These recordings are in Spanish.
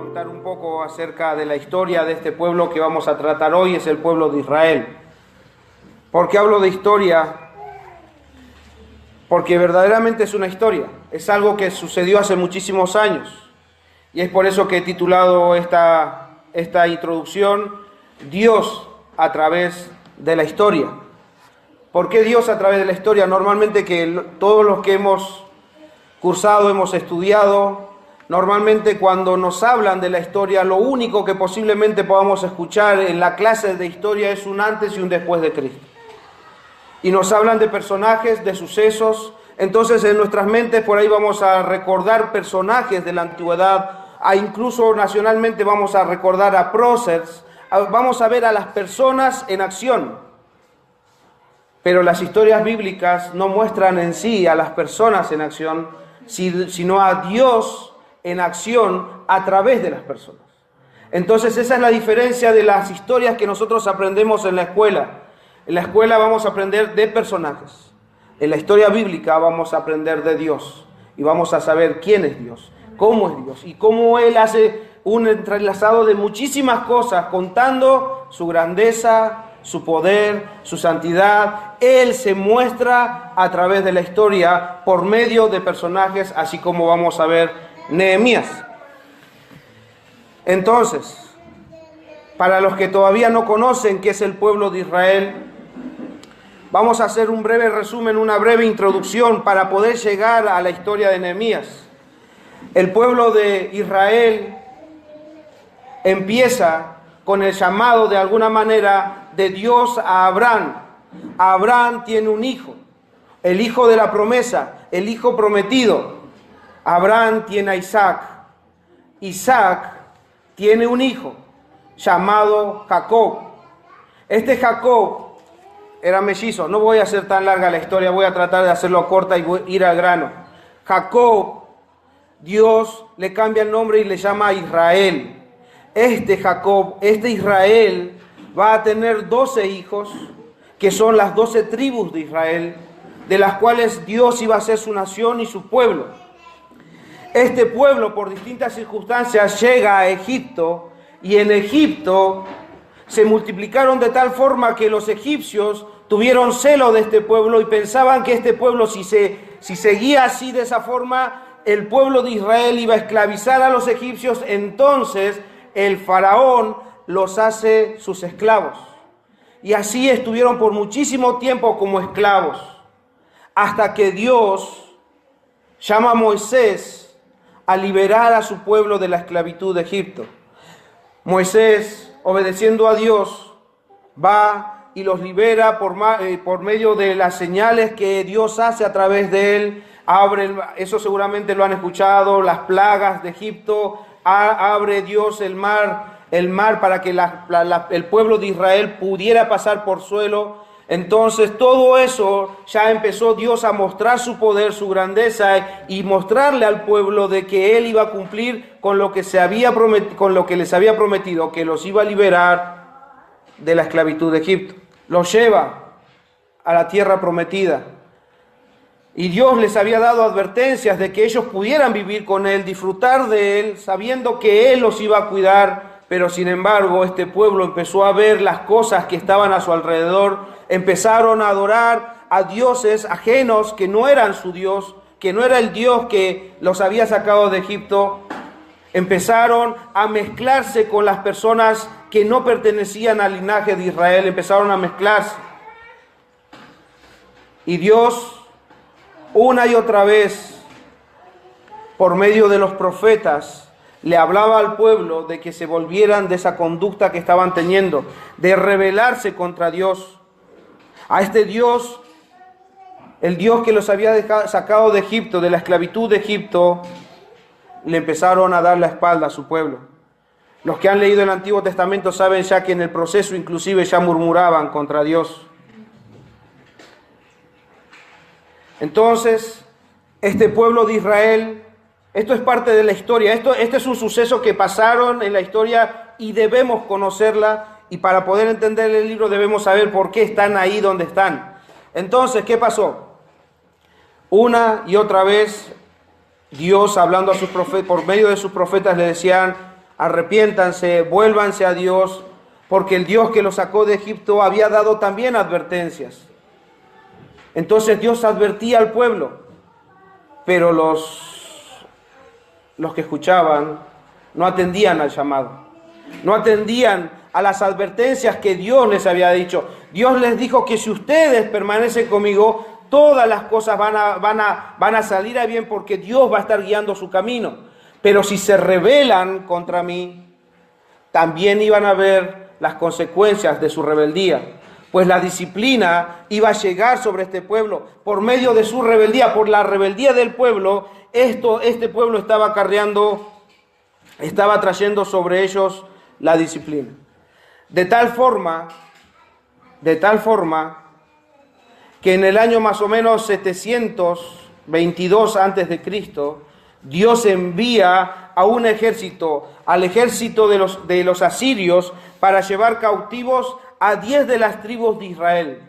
contar un poco acerca de la historia de este pueblo que vamos a tratar hoy, es el pueblo de Israel. ¿Por qué hablo de historia? Porque verdaderamente es una historia, es algo que sucedió hace muchísimos años. Y es por eso que he titulado esta introducción, Dios a través de la historia. ¿Por qué Dios a través de la historia? Normalmente todos los que hemos cursado, hemos estudiado, normalmente cuando nos hablan de la historia, lo único que posiblemente podamos escuchar en la clase de historia es un antes y un después de Cristo. Y nos hablan de personajes, de sucesos. Entonces en nuestras mentes por ahí vamos a recordar personajes de la antigüedad, incluso nacionalmente vamos a recordar a próceres, vamos a ver a las personas en acción. Pero las historias bíblicas no muestran en sí a las personas en acción, sino a Dios en acción a través de las personas. Entonces esa es la diferencia de las historias que nosotros aprendemos en la escuela. En la escuela vamos a aprender de personajes. En la historia bíblica vamos a aprender de Dios. Y vamos a saber quién es Dios, cómo es Dios y cómo Él hace un entrelazado de muchísimas cosas, contando su grandeza, su poder, su santidad. Él se muestra a través de la historia por medio de personajes, así como vamos a ver Nehemías. Entonces, para los que todavía no conocen qué es el pueblo de Israel, vamos a hacer un breve resumen, una breve introducción para poder llegar a la historia de Nehemías. El pueblo de Israel empieza con el llamado de alguna manera de Dios a Abraham. Abraham tiene un hijo, el hijo de la promesa, el hijo prometido. Abraham tiene a Isaac. Isaac tiene un hijo llamado Jacob. Este Jacob era mellizo. No voy a hacer tan larga la historia, voy a tratar de hacerlo corta y voy a ir al grano. Jacob, Dios le cambia el nombre y le llama Israel. Este Jacob, este Israel, va a tener 12 hijos, que son las 12 tribus de Israel, de las cuales Dios iba a ser su nación y su pueblo. Este pueblo, por distintas circunstancias, llega a Egipto, y en Egipto se multiplicaron de tal forma que los egipcios tuvieron celo de este pueblo y pensaban que este pueblo, si seguía así de esa forma, el pueblo de Israel iba a esclavizar a los egipcios. Entonces el faraón los hace sus esclavos. Y así estuvieron por muchísimo tiempo como esclavos, hasta que Dios llama a Moisés a liberar a su pueblo de la esclavitud de Egipto. Moisés, obedeciendo a Dios, va y los libera por medio de las señales que Dios hace a través de él. Eso seguramente lo han escuchado, las plagas de Egipto. Abre Dios el mar para que el pueblo de Israel pudiera pasar por suelo. Entonces todo eso ya empezó Dios a mostrar su poder, su grandeza, y mostrarle al pueblo de que Él iba a cumplir con lo que con lo que les había prometido, que los iba a liberar de la esclavitud de Egipto. Los lleva a la tierra prometida. Y Dios les había dado advertencias de que ellos pudieran vivir con Él, disfrutar de Él, sabiendo que Él los iba a cuidar. Pero sin embargo, este pueblo empezó a ver las cosas que estaban a su alrededor. Empezaron a adorar a dioses ajenos que no eran su Dios, que no era el Dios que los había sacado de Egipto. Empezaron a mezclarse con las personas que no pertenecían al linaje de Israel. Empezaron a mezclarse. Y Dios, una y otra vez, por medio de los profetas, le hablaba al pueblo de que se volvieran de esa conducta que estaban teniendo, de rebelarse contra Dios. A este Dios, el Dios que los había sacado de Egipto, de la esclavitud de Egipto, le empezaron a dar la espalda a su pueblo. Los que han leído el Antiguo Testamento saben ya que en el proceso inclusive ya murmuraban contra Dios. Entonces, este pueblo de Israel, esto es parte de la historia, este es un suceso que pasaron en la historia y debemos conocerla, y para poder entender el libro debemos saber por qué están ahí donde están. Entonces, ¿qué pasó? Una y otra vez Dios, hablando a sus profetas, por medio de sus profetas, le decían arrepiéntanse, vuélvanse a Dios, porque el Dios que los sacó de Egipto había dado también advertencias. Entonces Dios advertía al pueblo, pero los que escuchaban no atendían al llamado, no atendían a las advertencias que Dios les había dicho. Dios les dijo que si ustedes permanecen conmigo, todas las cosas van a salir a bien, porque Dios va a estar guiando su camino. Pero si se rebelan contra mí, también iban a ver las consecuencias de su rebeldía, pues la disciplina iba a llegar sobre este pueblo por medio de su rebeldía. Por la rebeldía del pueblo, este pueblo estaba trayendo sobre ellos la disciplina. De tal forma que en el año más o menos 722 antes de Cristo, Dios envía a un ejército, al ejército de los asirios, para llevar cautivos a 10 de las tribus de Israel.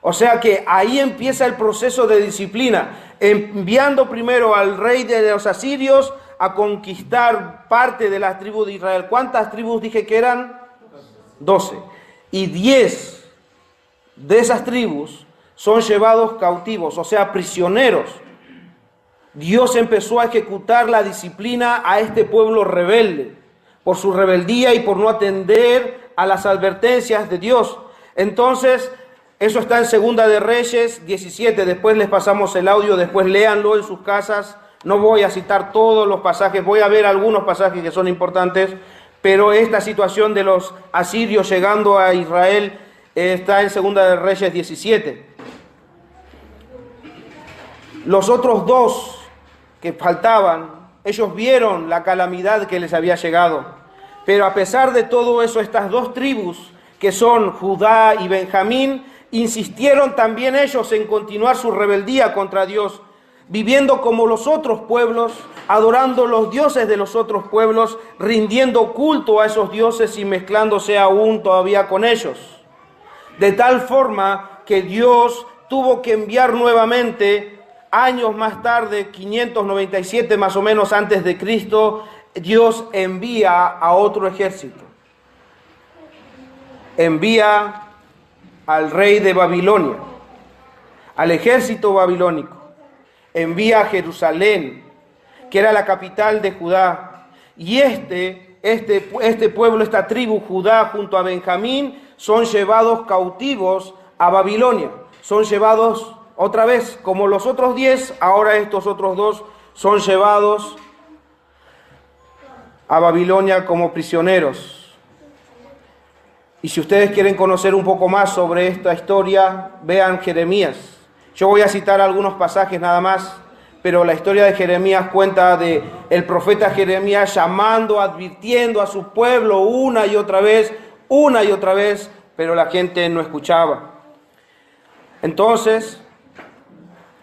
O sea que ahí empieza el proceso de disciplina, enviando primero al rey de los asirios a conquistar parte de las tribus de Israel. ¿Cuántas tribus dije que eran? 12. Y 10 de esas tribus son llevados cautivos, o sea, prisioneros. Dios empezó a ejecutar la disciplina a este pueblo rebelde, por su rebeldía y por no atender a las advertencias de Dios. Entonces, eso está en Segunda de Reyes 17, después les pasamos el audio, después léanlo en sus casas. No voy a citar todos los pasajes, voy a ver algunos pasajes que son importantes, pero esta situación de los asirios llegando a Israel está en Segunda de Reyes 17. Los otros dos que faltaban, ellos vieron la calamidad que les había llegado, pero a pesar de todo eso, estas dos tribus, que son Judá y Benjamín, insistieron también ellos en continuar su rebeldía contra Dios, viviendo como los otros pueblos, adorando los dioses de los otros pueblos, rindiendo culto a esos dioses y mezclándose aún todavía con ellos. De tal forma que Dios tuvo que enviar nuevamente, años más tarde, 597 más o menos antes de Cristo, Dios envía a otro ejército. Envía al rey de Babilonia, al ejército babilónico. Envía a Jerusalén, que era la capital de Judá. Y este pueblo, esta tribu, Judá, junto a Benjamín, son llevados cautivos a Babilonia. Son llevados otra vez, como los otros 10, ahora estos otros dos son llevados a Babilonia como prisioneros. Y si ustedes quieren conocer un poco más sobre esta historia, vean Jeremías. Yo voy a citar algunos pasajes nada más, pero la historia de Jeremías cuenta de el profeta Jeremías llamando, advirtiendo a su pueblo una y otra vez, pero la gente no escuchaba. Entonces,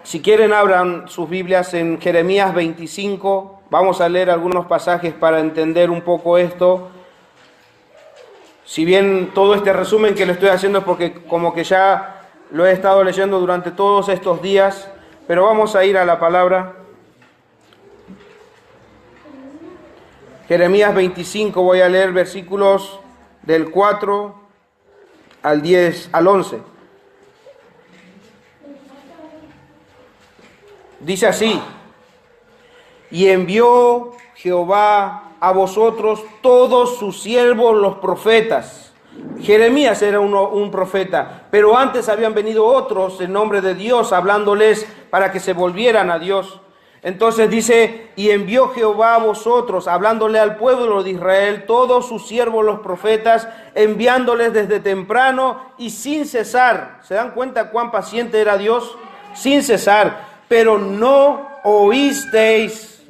si quieren, abran sus Biblias en Jeremías 25. Vamos a leer algunos pasajes para entender un poco esto. Si bien todo este resumen que le estoy haciendo es porque como que ya lo he estado leyendo durante todos estos días, pero vamos a ir a la palabra. Jeremías 25, voy a leer versículos del 4 al 11. Dice así: y envió Jehová a vosotros todos sus siervos los profetas. Jeremías era un profeta, pero antes habían venido otros en nombre de Dios, hablándoles para que se volvieran a Dios. Entonces dice, y envió Jehová a vosotros, hablándole al pueblo de Israel, todos sus siervos los profetas, enviándoles desde temprano y sin cesar. ¿Se dan cuenta cuán paciente era Dios? Sin cesar. Pero no oísteis,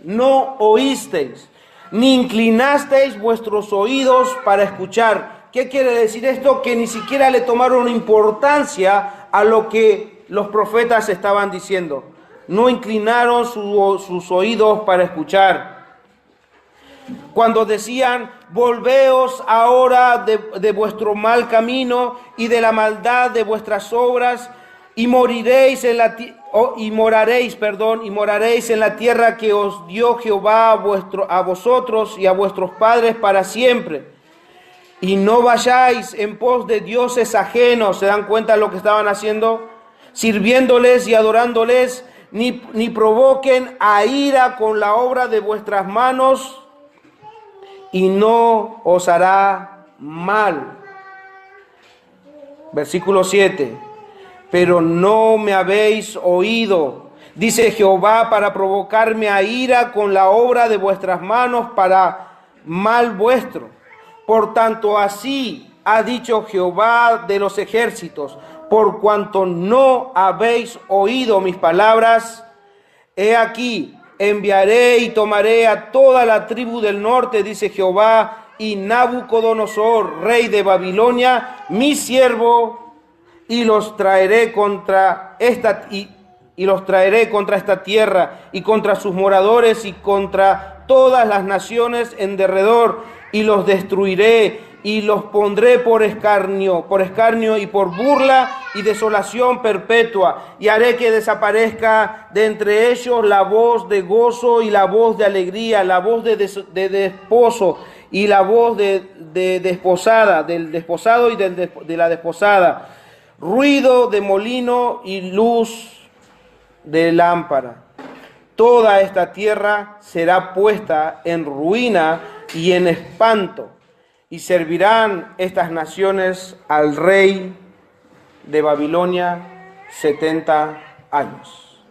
ni inclinasteis vuestros oídos para escuchar. ¿Qué quiere decir esto? Que ni siquiera le tomaron importancia a lo que los profetas estaban diciendo. No inclinaron sus oídos para escuchar. Cuando decían, volveos ahora de vuestro mal camino y de la maldad de vuestras obras, y moraréis en la tierra que os dio Jehová a vosotros y a vuestros padres para siempre. Y no vayáis en pos de dioses ajenos. ¿Se dan cuenta de lo que estaban haciendo? Sirviéndoles y adorándoles, ni provoquen a ira con la obra de vuestras manos, y no os hará mal. Versículo 7. Pero no me habéis oído, dice Jehová, para provocarme a ira con la obra de vuestras manos para mal vuestro. Por tanto, así ha dicho Jehová de los ejércitos: por cuanto no habéis oído mis palabras, he aquí, enviaré y tomaré a toda la tribu del norte, dice Jehová, y Nabucodonosor, rey de Babilonia, mi siervo, y los traeré contra esta tierra y contra sus moradores y contra todas las naciones en derredor, y los destruiré y los pondré por escarnio y por burla y desolación perpetua, y haré que desaparezca de entre ellos la voz de gozo y la voz de alegría, la voz de desposo y la voz de desposada, del desposado y de la desposada, ruido de molino y luz de lámpara. Toda esta tierra será puesta en ruina y en espanto, y servirán estas naciones al rey de Babilonia 70 años.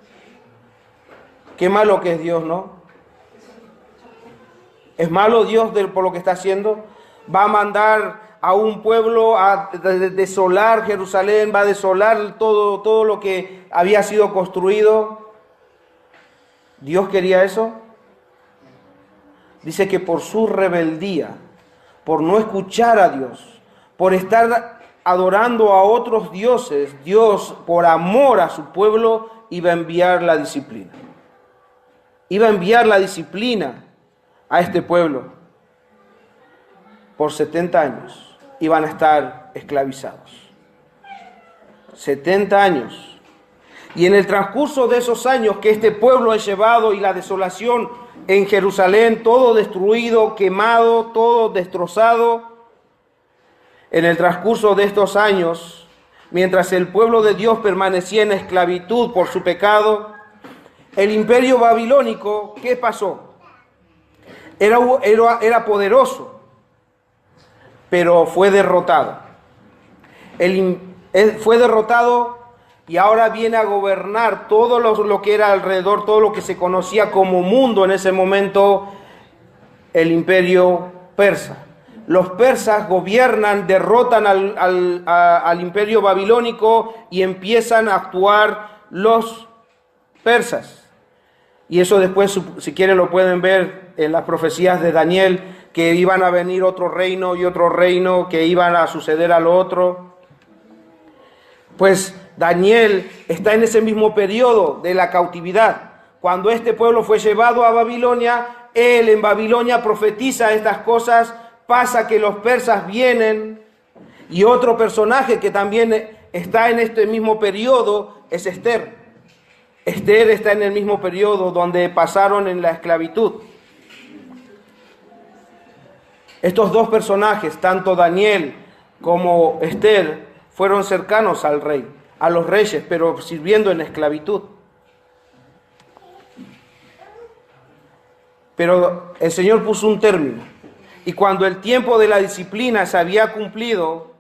Qué malo que es Dios, ¿no? ¿Es malo Dios por lo que está haciendo? Va a mandar a un pueblo a desolar Jerusalén, va a desolar todo lo que había sido construido. ¿Dios quería eso? Dice que por su rebeldía, por no escuchar a Dios, por estar adorando a otros dioses, Dios, por amor a su pueblo, iba a enviar la disciplina. Iba a enviar la disciplina a este pueblo. Por 70 años iban a estar esclavizados. 70 años. Y en el transcurso de esos años que este pueblo es llevado, y la desolación en Jerusalén, todo destruido, quemado, todo destrozado, en el transcurso de estos años, mientras el pueblo de Dios permanecía en esclavitud por su pecado, el imperio babilónico, ¿qué pasó? Era poderoso, pero fue derrotado. Fue derrotado, y ahora viene a gobernar todo lo que era alrededor, todo lo que se conocía como mundo en ese momento, el imperio persa. Los persas gobiernan, derrotan al imperio babilónico, y empiezan a actuar los persas. Y eso después, si quieren, lo pueden ver en las profecías de Daniel, que iban a venir otro reino y otro reino, que iban a suceder al otro. Pues Daniel está en ese mismo periodo de la cautividad. Cuando este pueblo fue llevado a Babilonia, él en Babilonia profetiza estas cosas, pasa que los persas vienen, y otro personaje que también está en este mismo periodo es Esther. Esther está en el mismo periodo donde pasaron en la esclavitud. Estos dos personajes, tanto Daniel como Esther, fueron cercanos al rey, a los reyes, pero sirviendo en esclavitud. Pero el Señor puso un término, y cuando el tiempo de la disciplina se había cumplido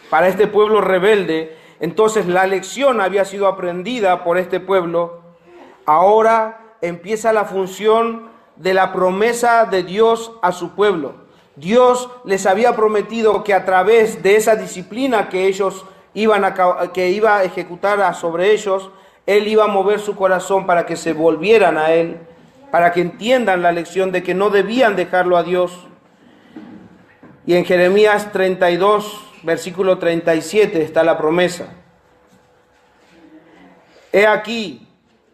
para este pueblo rebelde, entonces la lección había sido aprendida por este pueblo. Ahora empieza la función de la promesa de Dios a su pueblo. Dios les había prometido que a través de esa disciplina que ellos iba a ejecutar sobre ellos, Él iba a mover su corazón para que se volvieran a Él, para que entiendan la lección de que no debían dejarlo a Dios. Y en Jeremías 32, versículo 37 está la promesa. He aquí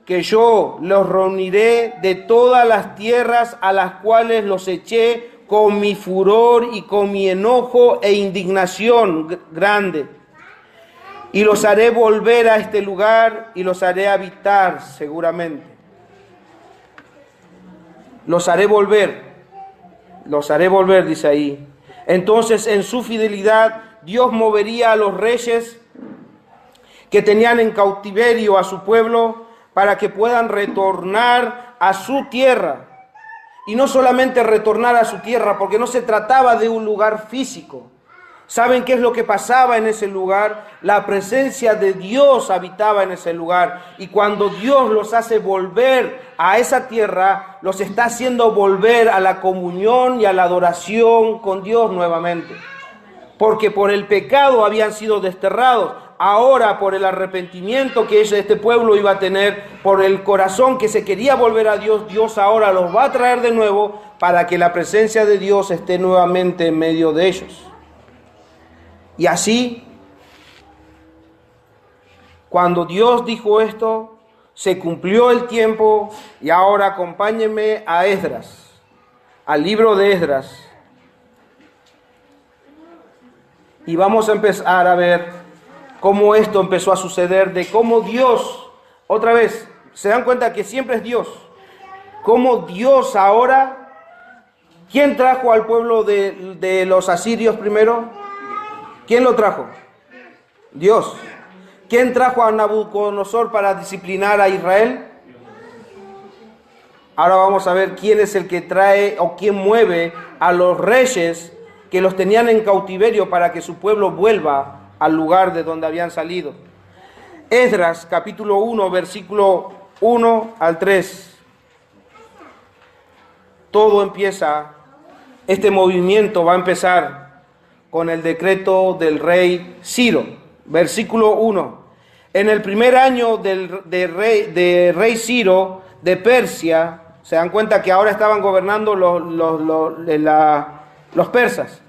que yo los reuniré de todas las tierras a las cuales los eché con mi furor y con mi enojo e indignación grande. y los haré volver a este lugar y los haré habitar seguramente. Los haré volver, dice ahí. Entonces, en su fidelidad, Dios movería a los reyes que tenían en cautiverio a su pueblo para que puedan retornar a su tierra. Y no solamente retornar a su tierra, porque no se trataba de un lugar físico. ¿Saben qué es lo que pasaba en ese lugar? La presencia de Dios habitaba en ese lugar. Y cuando Dios los hace volver a esa tierra, los está haciendo volver a la comunión y a la adoración con Dios nuevamente. Porque por el pecado habían sido desterrados. Ahora, por el arrepentimiento que este pueblo iba a tener, por el corazón que se quería volver a Dios, Dios ahora los va a traer de nuevo para que la presencia de Dios esté nuevamente en medio de ellos. Y así, cuando Dios dijo esto, se cumplió el tiempo. Y ahora acompáñenme a Esdras, al libro de Esdras. Y vamos a empezar a ver cómo esto empezó a suceder, de cómo Dios, otra vez, se dan cuenta que siempre es Dios. Cómo Dios ahora, ¿quién trajo al pueblo de los asirios primero? ¿Quién lo trajo? Dios. ¿Quién trajo a Nabucodonosor para disciplinar a Israel? Ahora vamos a ver quién es el que trae o quién mueve a los reyes que los tenían en cautiverio para que su pueblo vuelva al lugar de donde habían salido. Esdras, capítulo 1, versículo 1 al 3. Todo empieza, este movimiento va a empezar con el decreto del rey Ciro. Versículo 1. En el primer año de rey Ciro de Persia, se dan cuenta que ahora estaban gobernando los persas,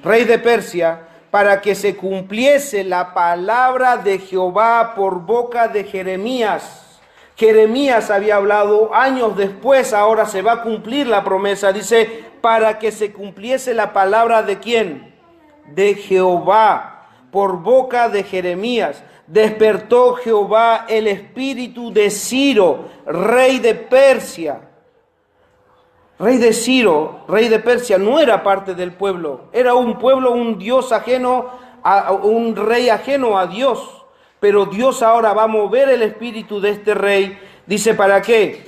rey de Persia, para que se cumpliese la palabra de Jehová por boca de Jeremías. Jeremías había hablado años después, ahora se va a cumplir la promesa. Dice, para que se cumpliese la palabra ¿de quién? De Jehová, por boca de Jeremías. Despertó Jehová el espíritu de Ciro, rey de Persia. Rey de Ciro, rey de Persia, no era parte del pueblo. Era un pueblo, un dios ajeno, un rey ajeno a Dios. Pero Dios ahora va a mover el espíritu de este rey. Dice, ¿para qué?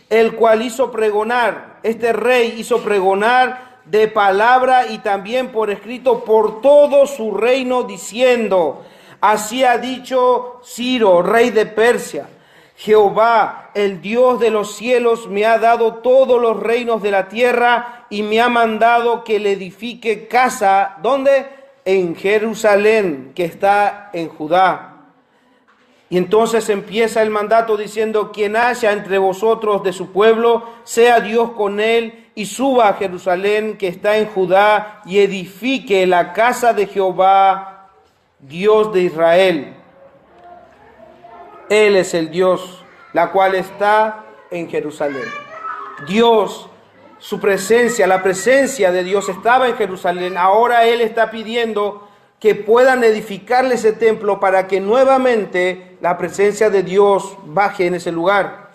El cual hizo pregonar, este rey hizo pregonar de palabra y también por escrito por todo su reino, diciendo, así ha dicho Ciro, rey de Persia, Jehová, el Dios de los cielos, me ha dado todos los reinos de la tierra y me ha mandado que le edifique casa, ¿dónde? En Jerusalén, que está en Judá. Y entonces empieza el mandato diciendo, quien haya entre vosotros de su pueblo, sea Dios con él y suba a Jerusalén, que está en Judá, y edifique la casa de Jehová, Dios de Israel. Él es el Dios, la cual está en Jerusalén. Dios, su presencia, la presencia de Dios estaba en Jerusalén. Ahora Él está pidiendo que puedan edificarle ese templo para que nuevamente la presencia de Dios baje en ese lugar.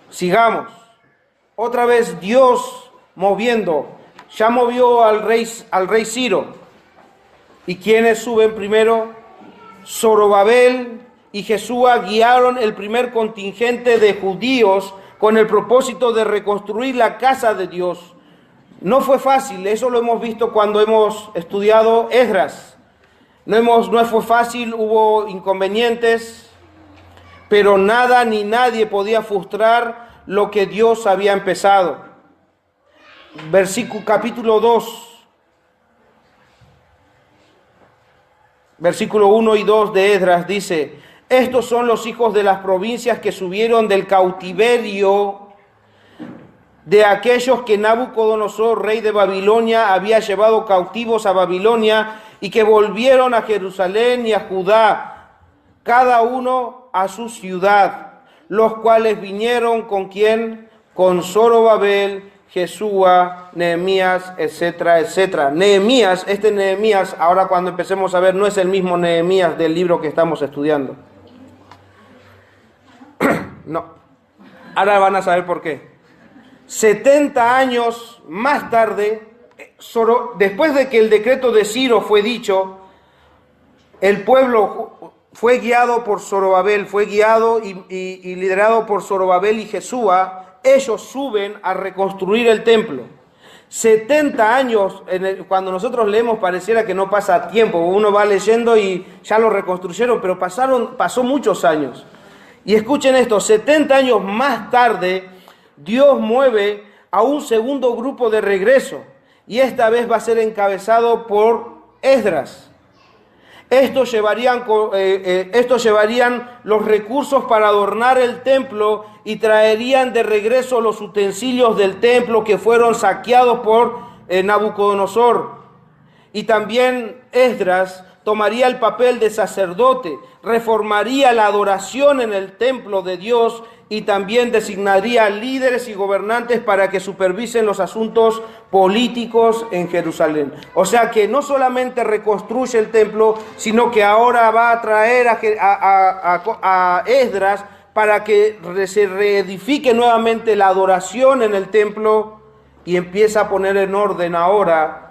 Sigamos. Otra vez Dios moviendo. Ya movió al rey Ciro. ¿Y quiénes suben primero? Zorobabel y Jesúa guiaron el primer contingente de judíos con el propósito de reconstruir la casa de Dios. No fue fácil, eso lo hemos visto cuando hemos estudiado Esdras. No fue fácil, hubo inconvenientes, pero nada ni nadie podía frustrar lo que Dios había empezado. Capítulo 2. Versículo 1 y 2 de Esdras dice, estos son los hijos de las provincias que subieron del cautiverio de aquellos que Nabucodonosor, rey de Babilonia, había llevado cautivos a Babilonia y que volvieron a Jerusalén y a Judá, cada uno a su ciudad, los cuales vinieron ¿con quién? Con Zorobabel, Jesúa, Nehemías, etcétera, etcétera. Nehemías, este Nehemías, ahora cuando empecemos a ver, no es el mismo Nehemías del libro que estamos estudiando. No. Ahora van a saber por qué. 70 años más tarde, después de que el decreto de Ciro fue dicho, el pueblo fue guiado por Zorobabel, fue guiado y liderado por Zorobabel y Jesúa. Ellos suben a reconstruir el templo. 70 años, cuando nosotros leemos pareciera que no pasa tiempo, uno va leyendo y ya lo reconstruyeron, pero pasó muchos años. Y escuchen esto, 70 años más tarde, Dios mueve a un segundo grupo de regreso, y esta vez va a ser encabezado por Esdras. Estos llevarían los recursos para adornar el templo y traerían de regreso los utensilios del templo que fueron saqueados por Nabucodonosor. Y también Esdras tomaría el papel de sacerdote, reformaría la adoración en el templo de Dios y también designaría líderes y gobernantes para que supervisen los asuntos políticos en Jerusalén. O sea que no solamente reconstruye el templo, sino que ahora va a traer a Esdras para que se reedifique nuevamente la adoración en el templo y empieza a poner en orden ahora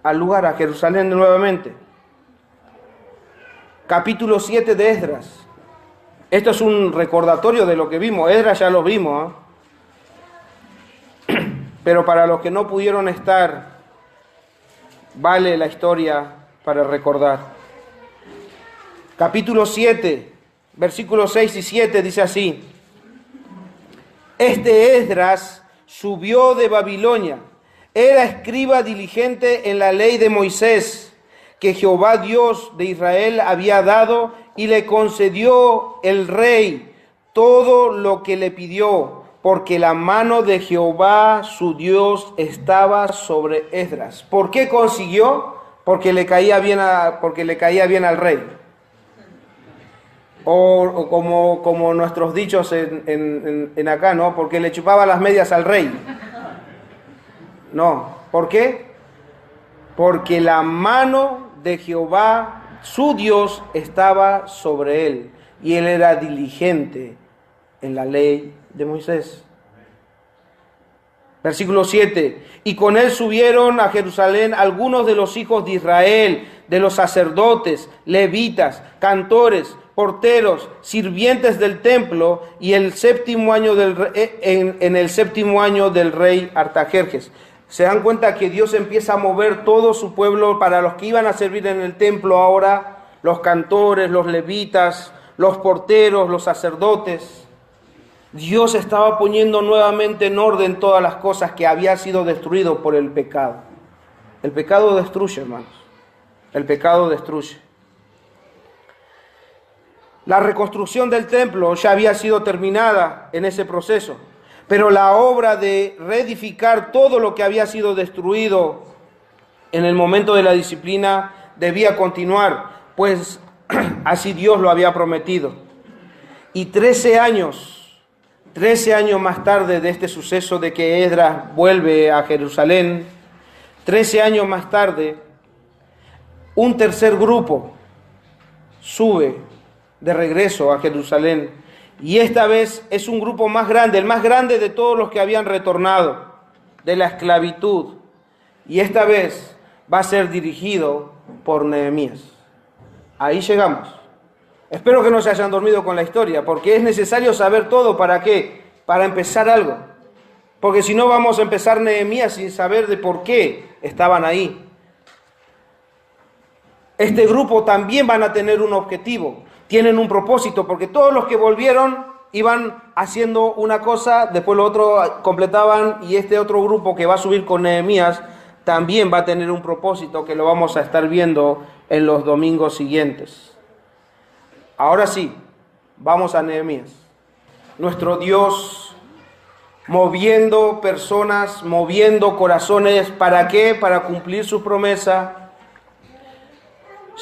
al lugar, a Jerusalén nuevamente. Capítulo 7 de Esdras. Esto es un recordatorio de lo que vimos. Esdras ya lo vimos, ¿eh? Pero para los que no pudieron estar, vale la historia para recordar. Capítulo 7, versículos 6 y 7 dice así: Este Esdras subió de Babilonia, era escriba diligente en la ley de Moisés, que Jehová Dios de Israel había dado, y le concedió el rey todo lo que le pidió, porque la mano de Jehová su Dios estaba sobre Esdras. ¿Por qué consiguió? Porque le caía bien al rey. O como nuestros dichos en acá, ¿no? Porque le chupaba las medias al rey. No, ¿por qué? Porque la mano de Jehová, su Dios, estaba sobre él, y él era diligente en la ley de Moisés. Versículo 7, y con él subieron a Jerusalén algunos de los hijos de Israel, de los sacerdotes, levitas, cantores, porteros, sirvientes del templo, y en el séptimo año del rey Artajerjes. Se dan cuenta que Dios empieza a mover todo su pueblo para los que iban a servir en el templo ahora, los cantores, los levitas, los porteros, los sacerdotes. Dios estaba poniendo nuevamente en orden todas las cosas que había sido destruido por el pecado. El pecado destruye, hermanos. El pecado destruye. La reconstrucción del templo ya había sido terminada en ese proceso, pero la obra de reedificar todo lo que había sido destruido en el momento de la disciplina debía continuar, pues así Dios lo había prometido. Y 13 años más tarde de este suceso de que Esdras vuelve a Jerusalén, 13 años más tarde, un tercer grupo sube de regreso a Jerusalén. Y esta vez es un grupo más grande, el más grande de todos los que habían retornado de la esclavitud. Y esta vez va a ser dirigido por Nehemías. Ahí llegamos. Espero que no se hayan dormido con la historia, porque es necesario saber todo. ¿Para qué? Para empezar algo. Porque si no vamos a empezar Nehemías sin saber de por qué estaban ahí. Este grupo también van a tener un objetivo. Tienen un propósito, porque todos los que volvieron iban haciendo una cosa, después lo otro completaban, y este otro grupo que va a subir con Nehemías también va a tener un propósito que lo vamos a estar viendo en los domingos siguientes. Ahora sí, vamos a Nehemías. Nuestro Dios moviendo personas, moviendo corazones, ¿para qué? Para cumplir su promesa.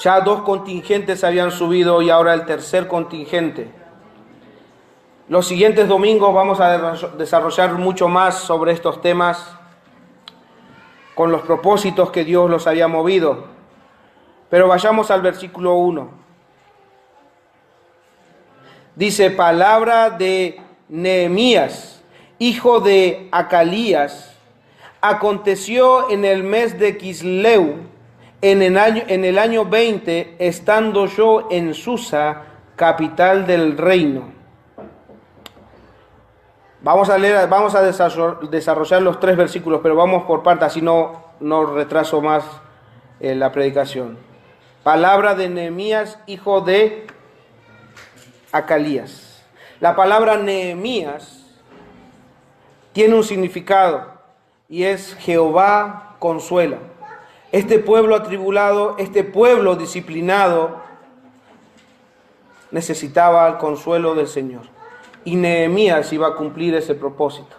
Ya 2 contingentes habían subido y ahora el tercer contingente. Los siguientes domingos vamos a desarrollar mucho más sobre estos temas con los propósitos que Dios los había movido. Pero vayamos al versículo 1. Dice, palabra de Nehemías, hijo de Acalías, aconteció en el mes de Quisleu, en el año 20, estando yo en Susa, capital del reino. Vamos a desarrollar los 3 versículos, pero vamos por partes, así no retraso más la predicación. Palabra de Nehemías, hijo de Acalías. La palabra Nehemías tiene un significado y es Jehová consuela. Este pueblo atribulado, este pueblo disciplinado, necesitaba el consuelo del Señor. Y Nehemías iba a cumplir ese propósito,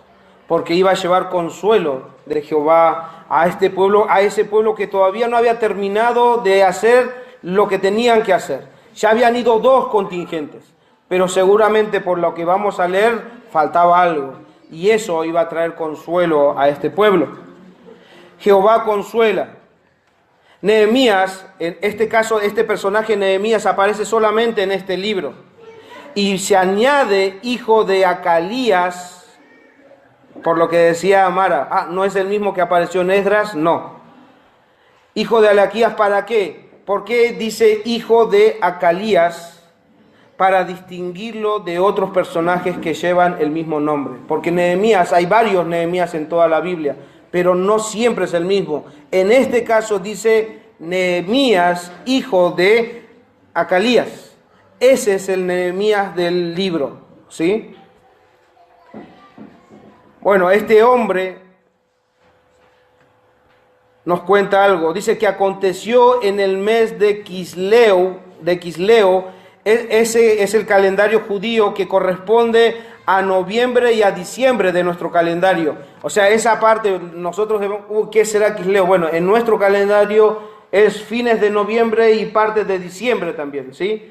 porque iba a llevar consuelo de Jehová a este pueblo, a ese pueblo que todavía no había terminado de hacer lo que tenían que hacer. Ya habían ido 2 contingentes, pero seguramente por lo que vamos a leer faltaba algo, y eso iba a traer consuelo a este pueblo. Jehová consuela. Nehemías, en este caso, este personaje Nehemías aparece solamente en este libro. Y se añade hijo de Acalías, por lo que decía Amara. ¿No es el mismo que apareció en Esdras? No. Hijo de Acalías, ¿para qué? ¿Por qué dice hijo de Acalías? Para distinguirlo de otros personajes que llevan el mismo nombre. Porque Nehemías, hay varios Nehemías en toda la Biblia, pero no siempre es el mismo. En este caso dice Nehemías, hijo de Acalías. Ese es el Nehemías del libro, ¿sí? Bueno, este hombre nos cuenta algo. Dice que aconteció en el mes de Quisleu, ese es el calendario judío que corresponde a noviembre y a diciembre de nuestro calendario. O sea, esa parte, nosotros debemos, ¿qué será Quisleu? Bueno, en nuestro calendario es fines de noviembre y partes de diciembre también, ¿sí?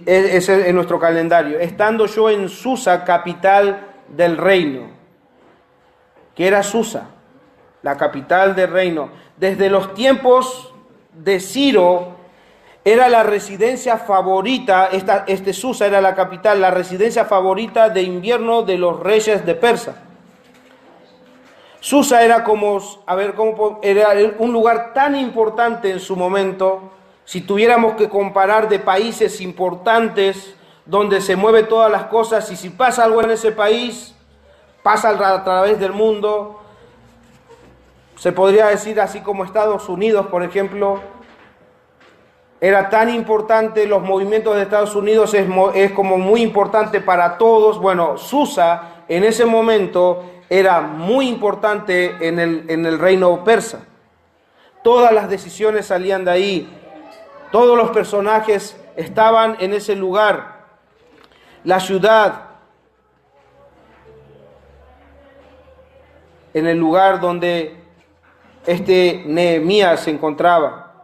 Ese es nuestro calendario. Estando yo en Susa, capital del reino. ¿Qué era Susa? La capital del reino. Desde los tiempos de Ciro era la residencia favorita, Susa era la capital, la residencia favorita de invierno de los reyes de Persia. Susa era era un lugar tan importante en su momento. Si tuviéramos que comparar de países importantes donde se mueven todas las cosas, y si pasa algo en ese país, pasa a través del mundo. Se podría decir así como Estados Unidos, por ejemplo, era tan importante, los movimientos de Estados Unidos es como muy importante para todos. Bueno, Susa en ese momento era muy importante en el reino persa. Todas las decisiones salían de ahí. Todos los personajes estaban en ese lugar. La ciudad, en el lugar donde Nehemías se encontraba.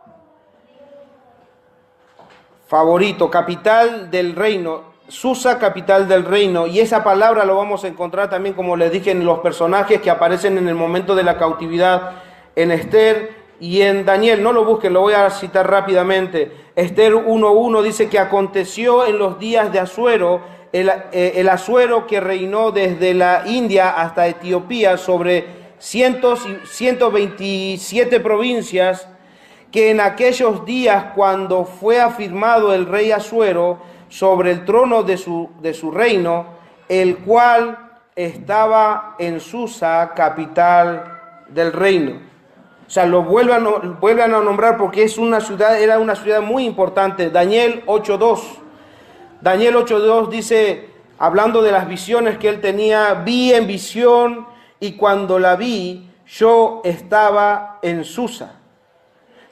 Favorito, capital del reino. Susa, capital del reino. Y esa palabra lo vamos a encontrar también, como les dije, en los personajes que aparecen en el momento de la cautividad, en Esther y en Daniel. No lo busquen, lo voy a citar rápidamente. Esther 1:1 dice que aconteció en los días de Asuero, el Asuero que reinó desde la India hasta Etiopía sobre 127 provincias, que en aquellos días, cuando fue afirmado el rey Asuero sobre el trono de su reino, el cual estaba en Susa, capital del reino. O sea, lo vuelvan a nombrar porque era una ciudad muy importante. Daniel 8:2. Daniel 8:2 dice, hablando de las visiones que él tenía, vi en visión y cuando la vi, yo estaba en Susa,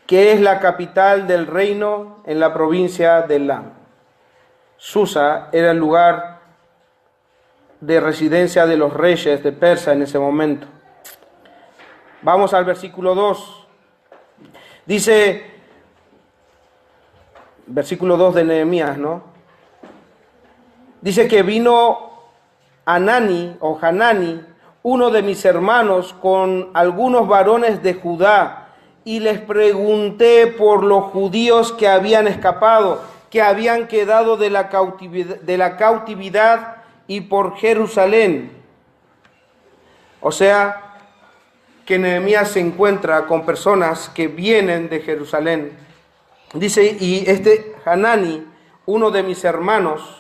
que es la capital del reino en la provincia de Elam. Susa era el lugar de residencia de los reyes de Persia en ese momento. Vamos al versículo 2. Dice, versículo 2 de Nehemías, ¿no? Dice que vino Hanani o Hanani, uno de mis hermanos, con algunos varones de Judá, y les pregunté por los judíos que habían escapado, que habían quedado de la cautividad y por Jerusalén. O sea, que Nehemías se encuentra con personas que vienen de Jerusalén. Dice, y este Hanani, uno de mis hermanos,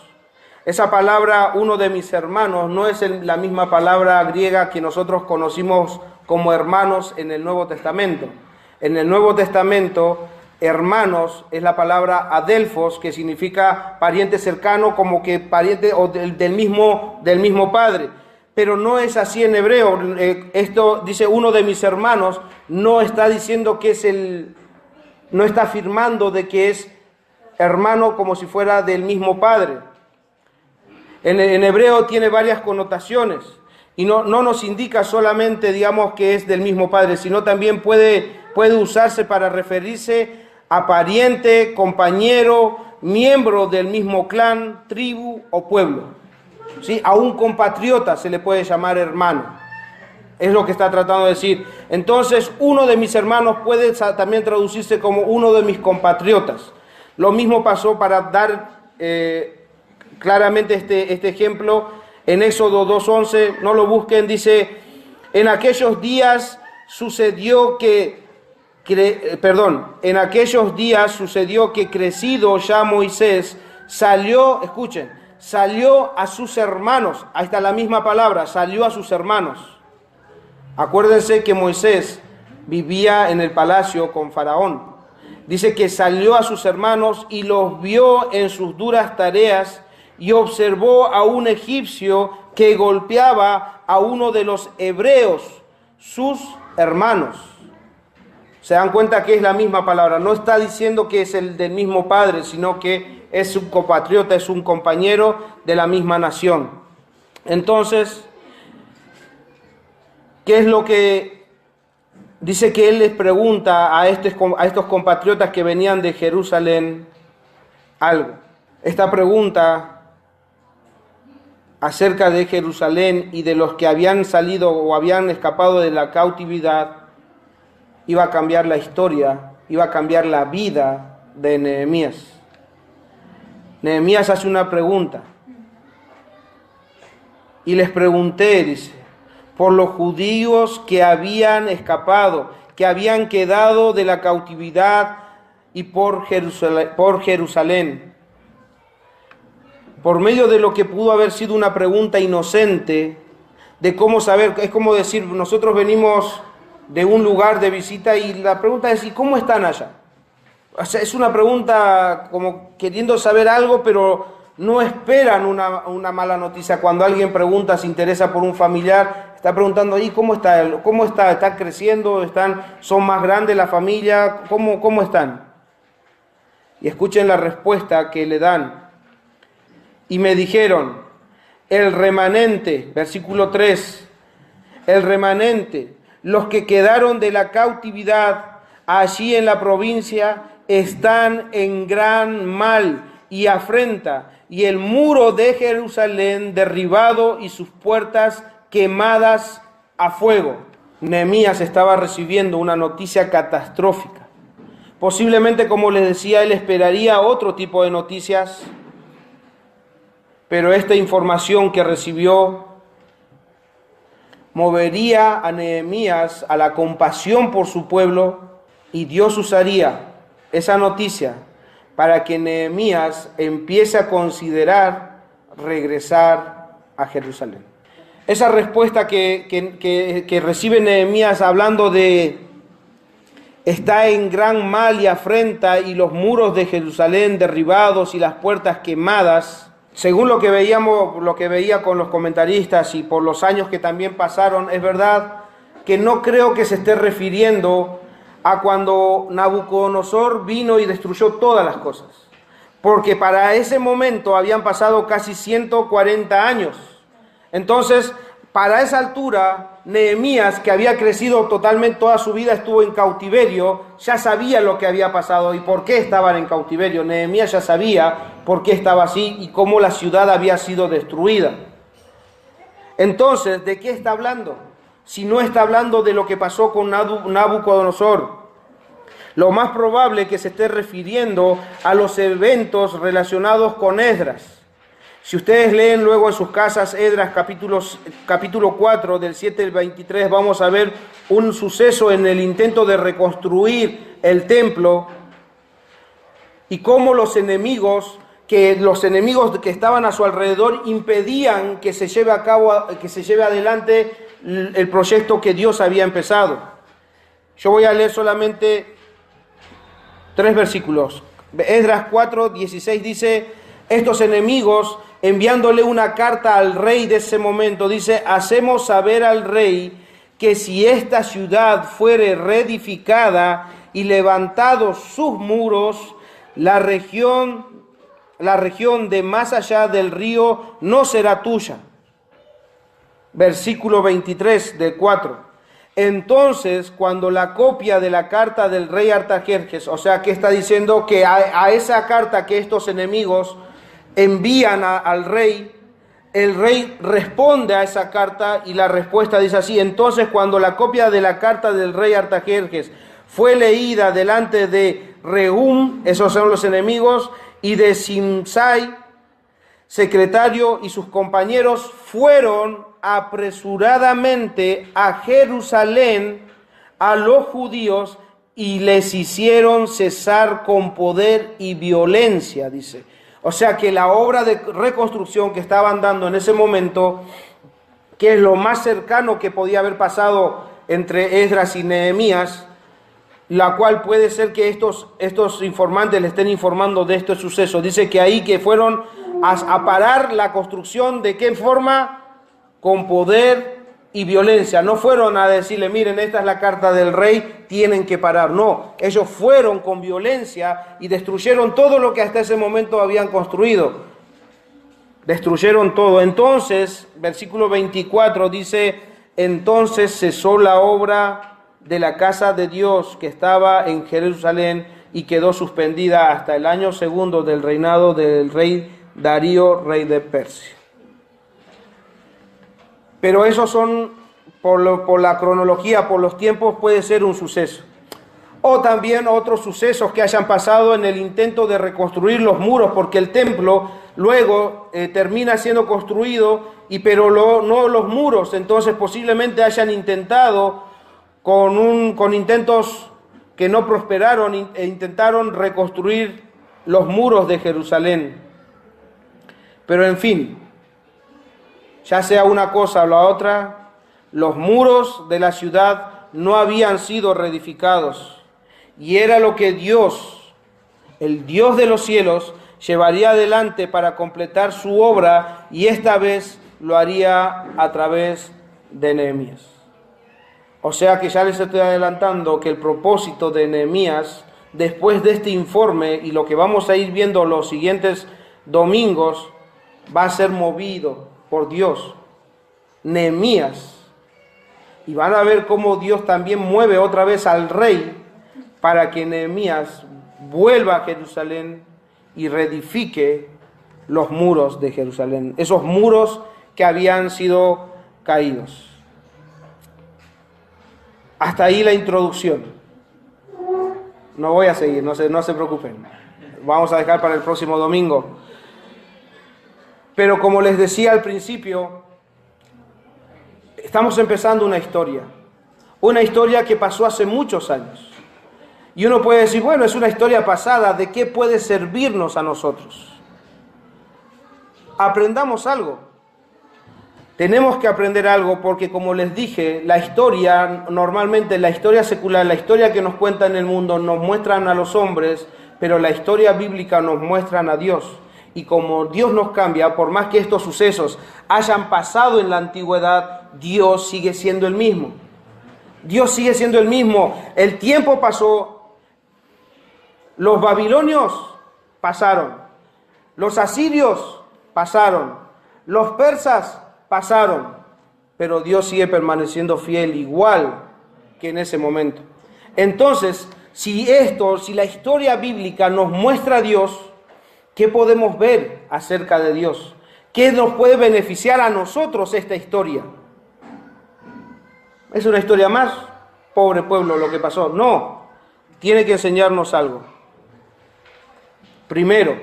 esa palabra, uno de mis hermanos, no es la misma palabra griega que nosotros conocimos como hermanos en el Nuevo Testamento. En el Nuevo Testamento, hermanos es la palabra adelfos, que significa pariente cercano, como que pariente o del mismo padre. Pero no es así en hebreo. Esto dice uno de mis hermanos, no está diciendo que es no está afirmando de que es hermano como si fuera del mismo padre. En hebreo tiene varias connotaciones y no nos indica solamente, digamos, que es del mismo padre, sino también puede usarse para referirse a pariente, compañero, miembro del mismo clan, tribu o pueblo. ¿Sí? A un compatriota se le puede llamar hermano. Es lo que está tratando de decir. Entonces, uno de mis hermanos puede también traducirse como uno de mis compatriotas. Lo mismo pasó para dar claramente este ejemplo en Éxodo 2:11, no lo busquen, dice, en aquellos días sucedió que crecido ya Moisés salió, escuchen, salió a sus hermanos, ahí está la misma palabra, salió a sus hermanos. Acuérdense que Moisés vivía en el palacio con Faraón. Dice que salió a sus hermanos y los vio en sus duras tareas y observó a un egipcio que golpeaba a uno de los hebreos, sus hermanos. Se dan cuenta que es la misma palabra. No está diciendo que es el del mismo padre, sino que es un compatriota, es un compañero de la misma nación. Entonces, ¿qué es lo que dice que él les pregunta a estos compatriotas que venían de Jerusalén? Algo. Esta pregunta acerca de Jerusalén y de los que habían salido o habían escapado de la cautividad iba a cambiar la historia, iba a cambiar la vida de Nehemías. Nehemías hace una pregunta y les pregunté, dice, por los judíos que habían escapado, que habían quedado de la cautividad y por Jerusalén. Por medio de lo que pudo haber sido una pregunta inocente, de cómo saber, es como decir, nosotros venimos de un lugar de visita y la pregunta es, ¿y cómo están allá? O sea, es una pregunta como queriendo saber algo, pero no esperan una mala noticia. Cuando alguien pregunta, se interesa por un familiar, está preguntando, ¿y cómo está? ¿Cómo está? ¿Están creciendo? ¿Son más grandes la familia? ¿Cómo están? Y escuchen la respuesta que le dan. Y me dijeron, el remanente, versículo 3, el remanente, los que quedaron de la cautividad allí en la provincia, están en gran mal y afrenta, y el muro de Jerusalén derribado y sus puertas quemadas a fuego. Nehemías estaba recibiendo una noticia catastrófica. Posiblemente, como les decía, él esperaría otro tipo de noticias, pero esta información que recibió movería a Nehemías a la compasión por su pueblo, y Dios usaría esa noticia para que Nehemías empiece a considerar regresar a Jerusalén. Esa respuesta que recibe Nehemías hablando de está en gran mal y afrenta y los muros de Jerusalén derribados y las puertas quemadas, según lo que veía con los comentaristas y por los años que también pasaron, es verdad que no creo que se esté refiriendo a cuando Nabucodonosor vino y destruyó todas las cosas, porque para ese momento habían pasado casi 140 años. Entonces, para esa altura, Nehemías, que había crecido totalmente, toda su vida estuvo en cautiverio, ya sabía lo que había pasado y por qué estaban en cautiverio. Nehemías ya sabía por qué estaba así y cómo la ciudad había sido destruida. Entonces, ¿de qué está hablando? Si no está hablando de lo que pasó con Nabucodonosor, lo más probable es que se esté refiriendo a los eventos relacionados con Esdras. Si ustedes leen luego en sus casas Esdras capítulo 4 del 7 al 23, vamos a ver un suceso en el intento de reconstruir el templo y cómo los enemigos que estaban a su alrededor impedían que se lleve a cabo, que se lleve adelante el proyecto que Dios había empezado. Yo voy a leer solamente 3 versículos. Esdras 4, 16 dice: estos enemigos, enviándole una carta al rey de ese momento, dice: hacemos saber al rey que si esta ciudad fuere reedificada y levantados sus muros, la región de más allá del río no será tuya. Versículo 23 del 4. Entonces, cuando la copia de la carta del rey Artajerjes, o sea, que está diciendo que a esa carta que estos enemigos envían al rey, el rey responde a esa carta y la respuesta dice así: entonces, cuando la copia de la carta del rey Artajerjes fue leída delante de Rehum, esos son los enemigos, y de Simsai, secretario, y sus compañeros, fueron apresuradamente a Jerusalén a los judíos y les hicieron cesar con poder y violencia, dice. O sea que la obra de reconstrucción que estaban dando en ese momento, que es lo más cercano que podía haber pasado entre Esdras y Nehemías, la cual puede ser que estos informantes le estén informando de estos sucesos. Dice que ahí que fueron a parar la construcción, ¿de qué forma? Con poder y violencia. No fueron a decirle: miren, esta es la carta del rey, tienen que parar. No, ellos fueron con violencia y destruyeron todo lo que hasta ese momento habían construido. Destruyeron todo. Entonces, versículo 24 dice: entonces cesó la obra de la casa de Dios que estaba en Jerusalén y quedó suspendida hasta el año 2 del reinado del rey Darío, rey de Persia. Pero esos son, por la cronología, por los tiempos, puede ser un suceso. O también otros sucesos que hayan pasado en el intento de reconstruir los muros, porque el templo luego termina siendo construido, pero no los muros. Entonces posiblemente hayan intentado, con intentos que no prosperaron, e intentaron reconstruir los muros de Jerusalén. Pero en fin, ya sea una cosa o la otra, los muros de la ciudad no habían sido reedificados. Y era lo que Dios, el Dios de los cielos, llevaría adelante para completar su obra, y esta vez lo haría a través de Nehemías. O sea que ya les estoy adelantando que el propósito de Nehemías, después de este informe y lo que vamos a ir viendo los siguientes domingos, va a ser movido por Dios. Nehemías. Y van a ver cómo Dios también mueve otra vez al rey para que Nehemías vuelva a Jerusalén y reedifique los muros de Jerusalén, esos muros que habían sido caídos. Hasta ahí la introducción. No voy a seguir, no se preocupen. Vamos a dejar para el próximo domingo. Pero como les decía al principio, estamos empezando una historia que pasó hace muchos años. Y uno puede decir: bueno, es una historia pasada, ¿de qué puede servirnos a nosotros? Aprendamos algo. Tenemos que aprender algo porque, como les dije, la historia, normalmente la historia secular, la historia que nos cuenta en el mundo, nos muestran a los hombres, pero la historia bíblica nos muestran a Dios. Y como Dios nos cambia, por más que estos sucesos hayan pasado en la antigüedad, Dios sigue siendo el mismo. Dios sigue siendo el mismo. El tiempo pasó. Los babilonios pasaron. Los asirios pasaron. Los persas pasaron. pero Dios sigue permaneciendo fiel igual que en ese momento. Entonces, si la historia bíblica nos muestra a Dios, ¿qué podemos ver acerca de Dios? ¿Qué nos puede beneficiar a nosotros esta historia? ¿Es una historia más? Pobre pueblo, lo que pasó. No, tiene que enseñarnos algo. Primero,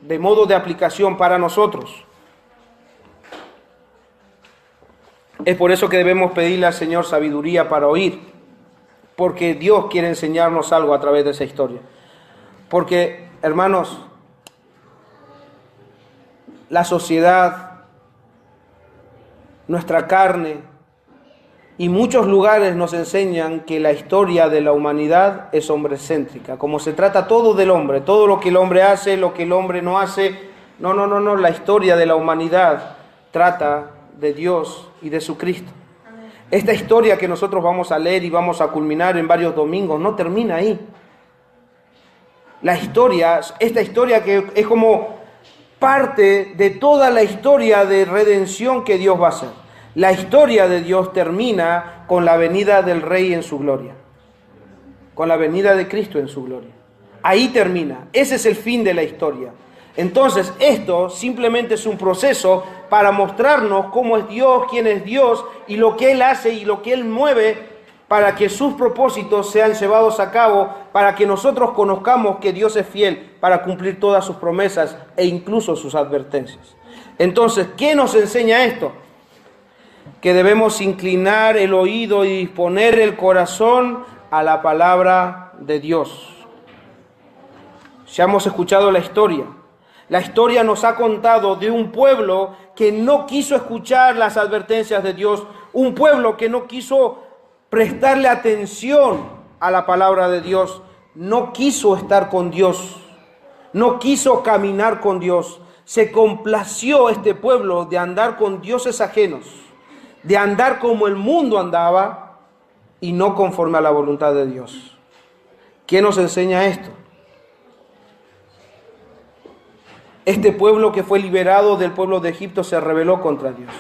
de modo de aplicación para nosotros. Es por eso que debemos pedirle al Señor sabiduría para oír, porque Dios quiere enseñarnos algo a través de esa historia. Porque, hermanos, la sociedad, nuestra carne y muchos lugares nos enseñan que la historia de la humanidad es hombrecéntrica, como se trata todo del hombre, todo lo que el hombre hace, lo que el hombre no hace. No, la historia de la humanidad trata de Dios y de su Cristo. Esta historia que nosotros vamos a leer y vamos a culminar en varios domingos no termina ahí. Esta historia que es como parte de toda la historia de redención que Dios va a hacer. La historia de Dios termina con la venida del Rey en su gloria, con la venida de Cristo en su gloria. Ahí termina, ese es el fin de la historia. Entonces, esto simplemente es un proceso para mostrarnos cómo es Dios, quién es Dios y lo que Él hace y lo que Él mueve para que sus propósitos sean llevados a cabo, para que nosotros conozcamos que Dios es fiel para cumplir todas sus promesas e incluso sus advertencias. Entonces, ¿qué nos enseña esto? Que debemos inclinar el oído y disponer el corazón a la palabra de Dios. Ya hemos escuchado la historia. La historia nos ha contado de un pueblo que no quiso escuchar las advertencias de Dios, un pueblo que no quiso prestarle atención a la palabra de Dios, no quiso estar con Dios, no quiso caminar con Dios. Se complació este pueblo de andar con dioses ajenos, de andar como el mundo andaba y no conforme a la voluntad de Dios. ¿Qué nos enseña esto? Este pueblo que fue liberado del pueblo de Egipto se rebeló contra Dios.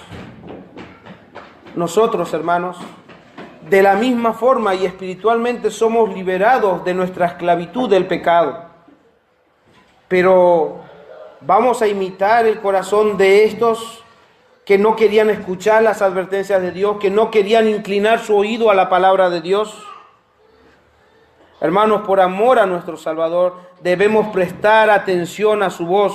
Nosotros, hermanos, de la misma forma y espiritualmente somos liberados de nuestra esclavitud del pecado. Pero vamos a imitar el corazón de estos que no querían escuchar las advertencias de Dios, que no querían inclinar su oído a la palabra de Dios. Hermanos, por amor a nuestro Salvador, debemos prestar atención a su voz.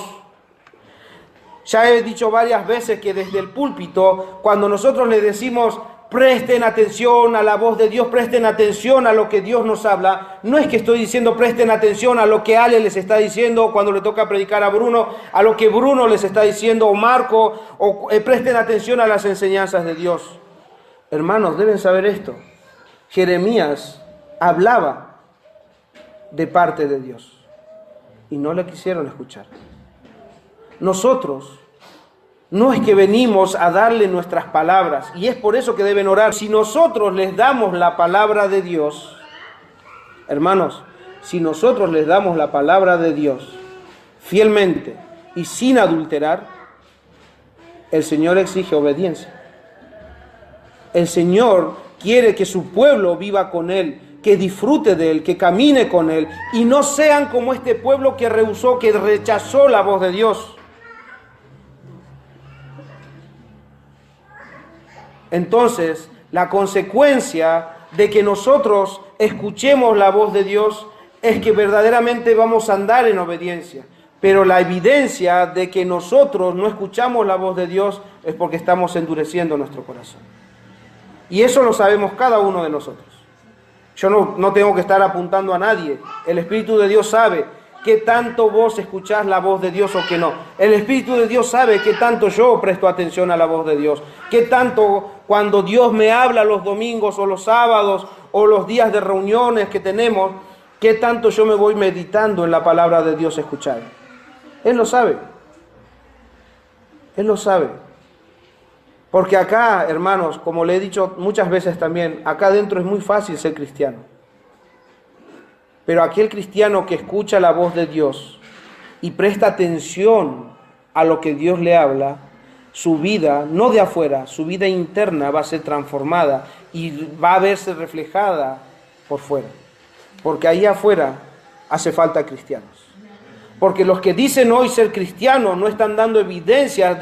Ya he dicho varias veces que desde el púlpito, cuando nosotros le decimos presten atención a la voz de Dios, presten atención a lo que Dios nos habla, no es que estoy diciendo presten atención a lo que Ale les está diciendo cuando le toca predicar a Bruno, a lo que Bruno les está diciendo, o Marco, o presten atención a las enseñanzas de Dios. Hermanos, deben saber esto. Jeremías hablaba de parte de Dios y no le quisieron escuchar. Nosotros no es que venimos a darle nuestras palabras, y es por eso que deben orar. Si nosotros les damos la palabra de Dios, hermanos, si nosotros les damos la palabra de Dios fielmente y sin adulterar, el Señor exige obediencia. El Señor quiere que su pueblo viva con Él, que disfrute de Él, que camine con Él, y no sean como este pueblo que rehusó, que rechazó la voz de Dios. Entonces, la consecuencia de que nosotros escuchemos la voz de Dios es que verdaderamente vamos a andar en obediencia. Pero la evidencia de que nosotros no escuchamos la voz de Dios es porque estamos endureciendo nuestro corazón. Y eso lo sabemos cada uno de nosotros. Yo no tengo que estar apuntando a nadie. El Espíritu de Dios sabe qué tanto vos escuchás la voz de Dios o qué no. El Espíritu de Dios sabe qué tanto yo presto atención a la voz de Dios. Qué tanto cuando Dios me habla los domingos o los sábados o los días de reuniones que tenemos, qué tanto yo me voy meditando en la palabra de Dios escuchada. Él lo sabe. Él lo sabe. Porque acá, hermanos, como le he dicho muchas veces también, acá adentro es muy fácil ser cristiano. Pero aquel cristiano que escucha la voz de Dios y presta atención a lo que Dios le habla, su vida, no de afuera, su vida interna va a ser transformada y va a verse reflejada por fuera. Porque ahí afuera hace falta cristianos. Porque los que dicen hoy ser cristianos no están dando evidencias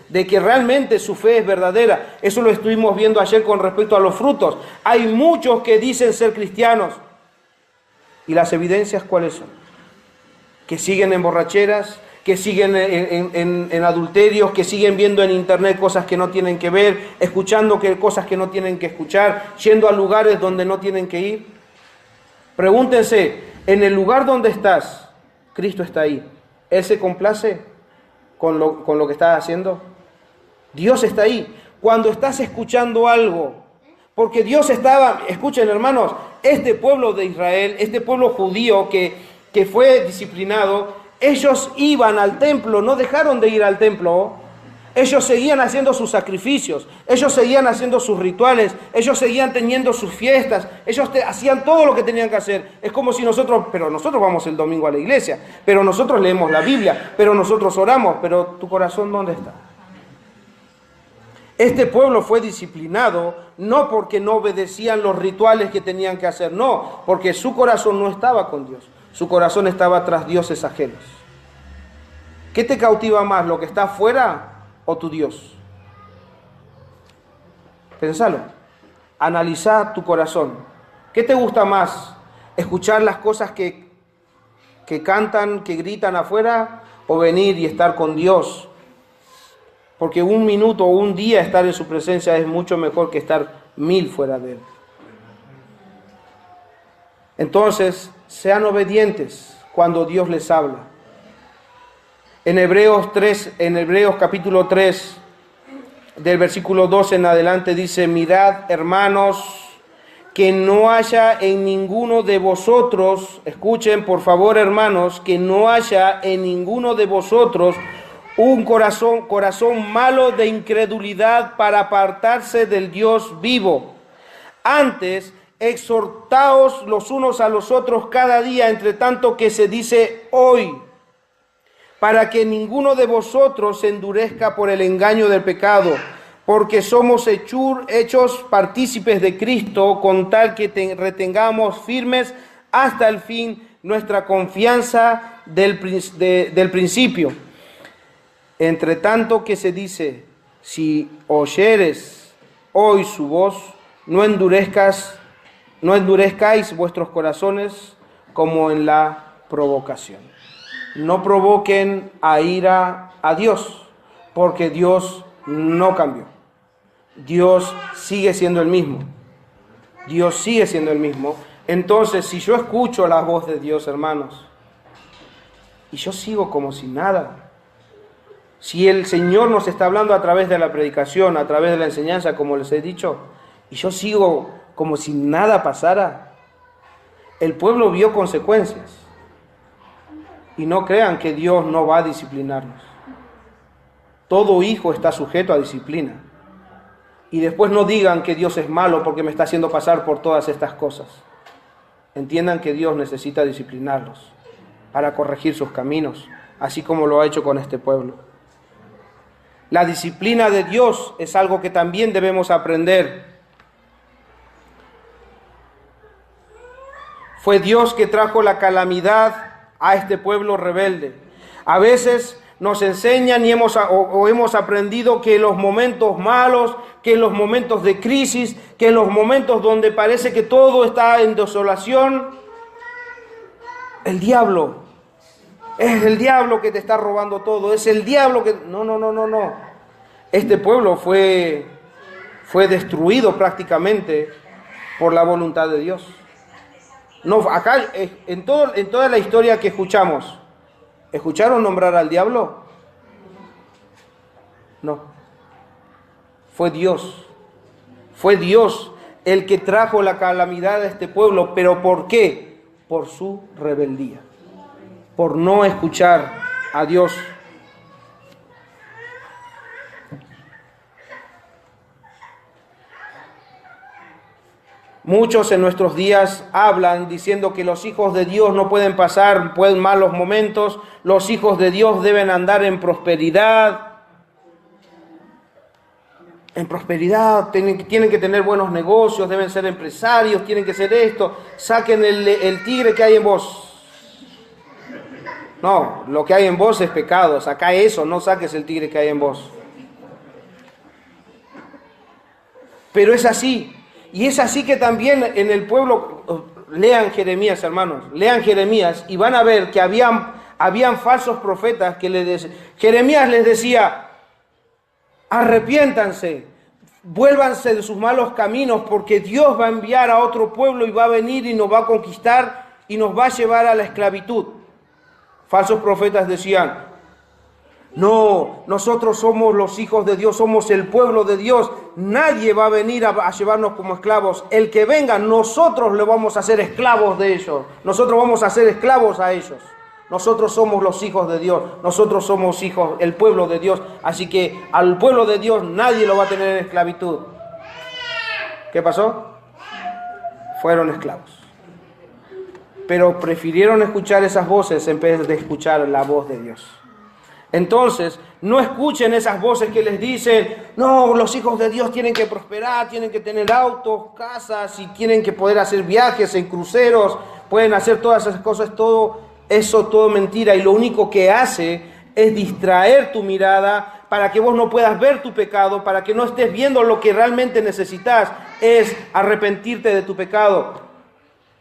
de que realmente su fe es verdadera. Eso lo estuvimos viendo ayer con respecto a los frutos. Hay muchos que dicen ser cristianos. ¿Y las evidencias cuáles son? Que siguen en borracheras, que siguen en adulterios, que siguen viendo en internet cosas que no tienen que ver, escuchando cosas que no tienen que escuchar, yendo a lugares donde no tienen que ir. Pregúntense, en el lugar donde estás, Cristo está ahí. ¿Él se complace con lo que estás haciendo? Dios está ahí. Cuando estás escuchando algo, porque Dios estaba, escuchen hermanos, este pueblo de Israel, este pueblo judío que fue disciplinado, ellos iban al templo, no dejaron de ir al templo. Ellos seguían haciendo sus sacrificios, ellos seguían haciendo sus rituales, ellos seguían teniendo sus fiestas, ellos hacían todo lo que tenían que hacer. Es como si nosotros vamos el domingo a la iglesia, pero nosotros leemos la Biblia, pero nosotros oramos, pero ¿tu corazón dónde está? Este pueblo fue disciplinado no porque no obedecían los rituales que tenían que hacer, no, porque su corazón no estaba con Dios, su corazón estaba tras dioses ajenos. ¿Qué te cautiva más, lo que está afuera o tu Dios? Pensalo, analiza tu corazón. ¿Qué te gusta más? ¿Escuchar las cosas que cantan, que gritan afuera, o venir y estar con Dios? Porque un minuto o un día estar en su presencia es mucho mejor que estar 1000 fuera de Él. Entonces, sean obedientes cuando Dios les habla. En Hebreos capítulo 3, del versículo 12 en adelante dice: mirad, hermanos, que no haya en ninguno de vosotros, escuchen por favor hermanos, que no haya en ninguno de vosotros un corazón malo de incredulidad para apartarse del Dios vivo. Antes, exhortaos los unos a los otros cada día, entre tanto que se dice hoy, para que ninguno de vosotros se endurezca por el engaño del pecado, porque somos hechos partícipes de Cristo, con tal que retengamos firmes hasta el fin nuestra confianza del principio. Entre tanto que se dice, si oyeres hoy su voz, no endurezcáis vuestros corazones como en la provocación. No provoquen a ira a Dios, porque Dios no cambió. Dios sigue siendo el mismo. Dios sigue siendo el mismo. Entonces, si yo escucho la voz de Dios, hermanos, y yo sigo como si nada, si el Señor nos está hablando a través de la predicación, a través de la enseñanza, como les he dicho, y yo sigo como si nada pasara, el pueblo vio consecuencias. Y no crean que Dios no va a disciplinarnos. Todo hijo está sujeto a disciplina. Y después no digan que Dios es malo porque me está haciendo pasar por todas estas cosas. Entiendan que Dios necesita disciplinarlos para corregir sus caminos, así como lo ha hecho con este pueblo. La disciplina de Dios es algo que también debemos aprender. Fue Dios que trajo la calamidad a este pueblo rebelde. A veces nos enseñan y hemos aprendido que en los momentos malos, que en los momentos de crisis, que en los momentos donde parece que todo está en desolación, el diablo, es el diablo que te está robando todo, es el diablo que... No. Este pueblo fue destruido prácticamente por la voluntad de Dios. No, acá, en toda la historia que escuchamos, ¿escucharon nombrar al diablo? No. Fue Dios el que trajo la calamidad a este pueblo. ¿Pero por qué? Por su rebeldía, por no escuchar a Dios. Muchos en nuestros días hablan diciendo que los hijos de Dios no pueden pasar malos momentos, los hijos de Dios deben andar en prosperidad. en prosperidad, tienen que tener buenos negocios, deben ser empresarios, tienen que ser esto, saquen el tigre que hay en vos. No, lo que hay en vos es pecado, saca eso, no saques el tigre que hay en vos. Pero es así, y es así que también en el pueblo, lean Jeremías, hermanos, lean Jeremías y van a ver que habían falsos profetas que Jeremías les decía: arrepiéntanse, vuélvanse de sus malos caminos, porque Dios va a enviar a otro pueblo y va a venir y nos va a conquistar y nos va a llevar a la esclavitud. Falsos profetas decían: no, nosotros somos los hijos de Dios, somos el pueblo de Dios, nadie va a venir a llevarnos como esclavos. El que venga, nosotros le vamos a hacer esclavos de ellos, nosotros vamos a hacer esclavos a ellos. Nosotros somos los hijos de Dios, nosotros somos hijos, el pueblo de Dios, así que al pueblo de Dios nadie lo va a tener en esclavitud. ¿Qué pasó? Fueron esclavos. Pero prefirieron escuchar esas voces en vez de escuchar la voz de Dios. Entonces, no escuchen esas voces que les dicen: no, los hijos de Dios tienen que prosperar, tienen que tener autos, casas, y tienen que poder hacer viajes en cruceros, pueden hacer todas esas cosas, todo mentira, y lo único que hace es distraer tu mirada para que vos no puedas ver tu pecado, para que no estés viendo lo que realmente necesitas, es arrepentirte de tu pecado.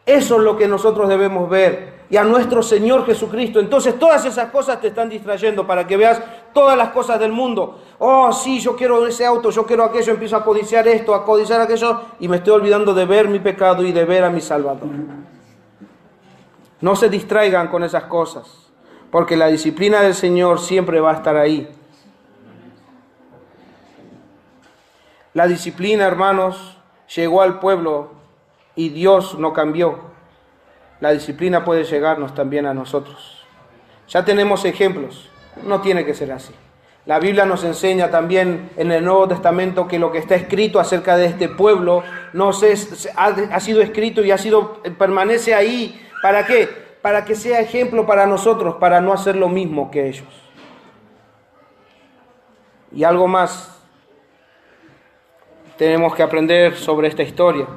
Eso es lo que nosotros debemos ver, y a nuestro Señor Jesucristo. Entonces todas esas cosas te están distrayendo para que veas todas las cosas del mundo. Oh, sí, yo quiero ese auto, yo quiero aquello, empiezo a codiciar esto, a codiciar aquello, y me estoy olvidando de ver mi pecado y de ver a mi Salvador. No se distraigan con esas cosas, porque la disciplina del Señor siempre va a estar ahí. La disciplina, hermanos, llegó al pueblo y Dios no cambió. La disciplina puede llegarnos también a nosotros. Ya tenemos ejemplos, no tiene que ser así. La Biblia nos enseña también en el Nuevo Testamento que lo que está escrito acerca de este pueblo ha sido escrito y permanece ahí. ¿Para qué? Para que sea ejemplo para nosotros, para no hacer lo mismo que ellos. Y algo más tenemos que aprender sobre esta historia.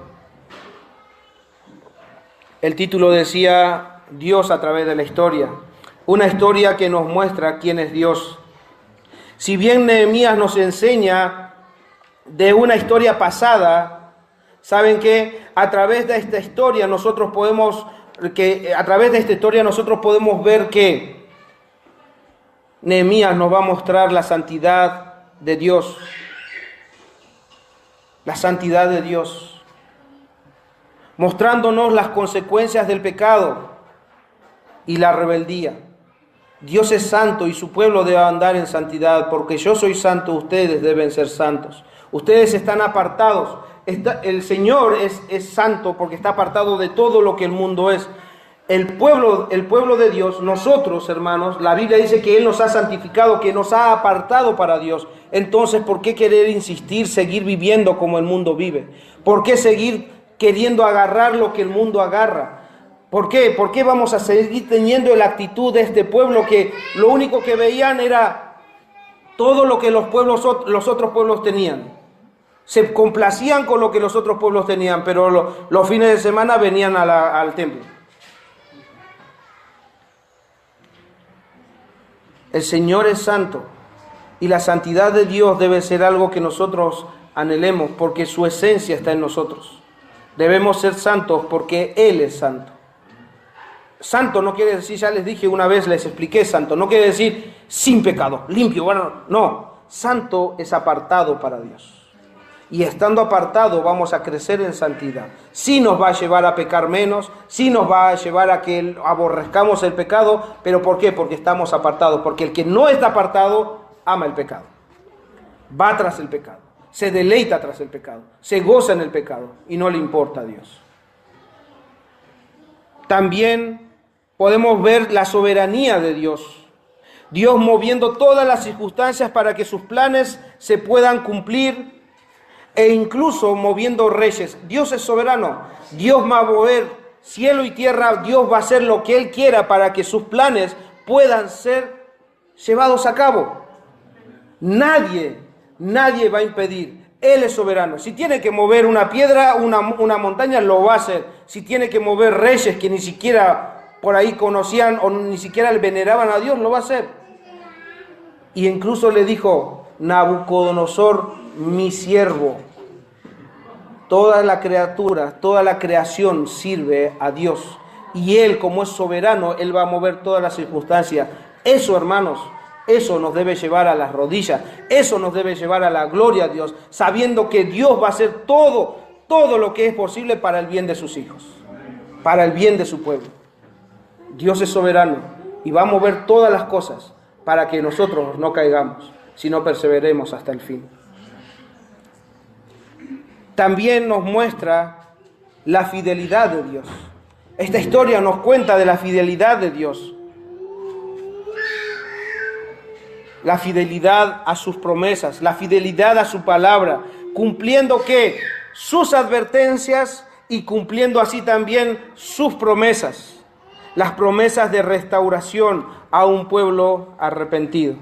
El título decía: Dios a través de la historia. Una historia que nos muestra quién es Dios. Si bien Nehemías nos enseña de una historia pasada, ¿saben qué? A través de esta historia nosotros podemos ver que Nehemías nos va a mostrar la santidad de Dios. La santidad de Dios. Mostrándonos las consecuencias del pecado y la rebeldía. Dios es santo y su pueblo debe andar en santidad, porque yo soy santo, ustedes deben ser santos. Ustedes están apartados. El Señor es santo porque está apartado de todo lo que el mundo es. El pueblo de Dios, nosotros, hermanos, la Biblia dice que Él nos ha santificado, que nos ha apartado para Dios. Entonces, ¿por qué querer insistir, seguir viviendo como el mundo vive? ¿Por qué seguir queriendo agarrar lo que el mundo agarra? ¿Por qué? ¿Por qué vamos a seguir teniendo la actitud de este pueblo que lo único que veían era todo lo que los otros pueblos tenían? Se complacían con lo que los otros pueblos tenían, pero los fines de semana venían al templo. El Señor es santo y la santidad de Dios debe ser algo que nosotros anhelemos, porque su esencia está en nosotros. Debemos ser santos porque Él es santo. Santo no quiere decir, ya les dije una vez, les expliqué santo, no quiere decir sin pecado, limpio, bueno, no. Santo es apartado para Dios. Y estando apartado vamos a crecer en santidad. Sí nos va a llevar a pecar menos, sí nos va a llevar a que aborrezcamos el pecado, pero ¿por qué? Porque estamos apartados, porque el que no está apartado ama el pecado, va tras el pecado, se deleita tras el pecado, se goza en el pecado y no le importa a Dios. También podemos ver la soberanía de Dios. Dios moviendo todas las circunstancias para que sus planes se puedan cumplir, e incluso moviendo reyes. Dios es soberano. Dios va a mover cielo y tierra. Dios va a hacer lo que Él quiera para que sus planes puedan ser llevados a cabo. Nadie va a impedir. Él es soberano. Si tiene que mover una piedra, una montaña, lo va a hacer. Si tiene que mover reyes que ni siquiera por ahí conocían o ni siquiera veneraban a Dios, lo va a hacer. Y incluso le dijo, Nabucodonosor, mi siervo, toda la criatura, toda la creación sirve a Dios. Y Él, como es soberano, Él va a mover todas las circunstancias. Eso, hermanos, eso nos debe llevar a las rodillas. Eso nos debe llevar a la gloria a Dios, sabiendo que Dios va a hacer todo lo que es posible para el bien de sus hijos, para el bien de su pueblo. Dios es soberano y va a mover todas las cosas para que nosotros no caigamos, sino perseveremos hasta el fin. También nos muestra la fidelidad de Dios. Esta historia nos cuenta de la fidelidad de Dios. La fidelidad a sus promesas, la fidelidad a su palabra, cumpliendo ¿qué? Sus advertencias y cumpliendo así también sus promesas. Las promesas de restauración a un pueblo arrepentido.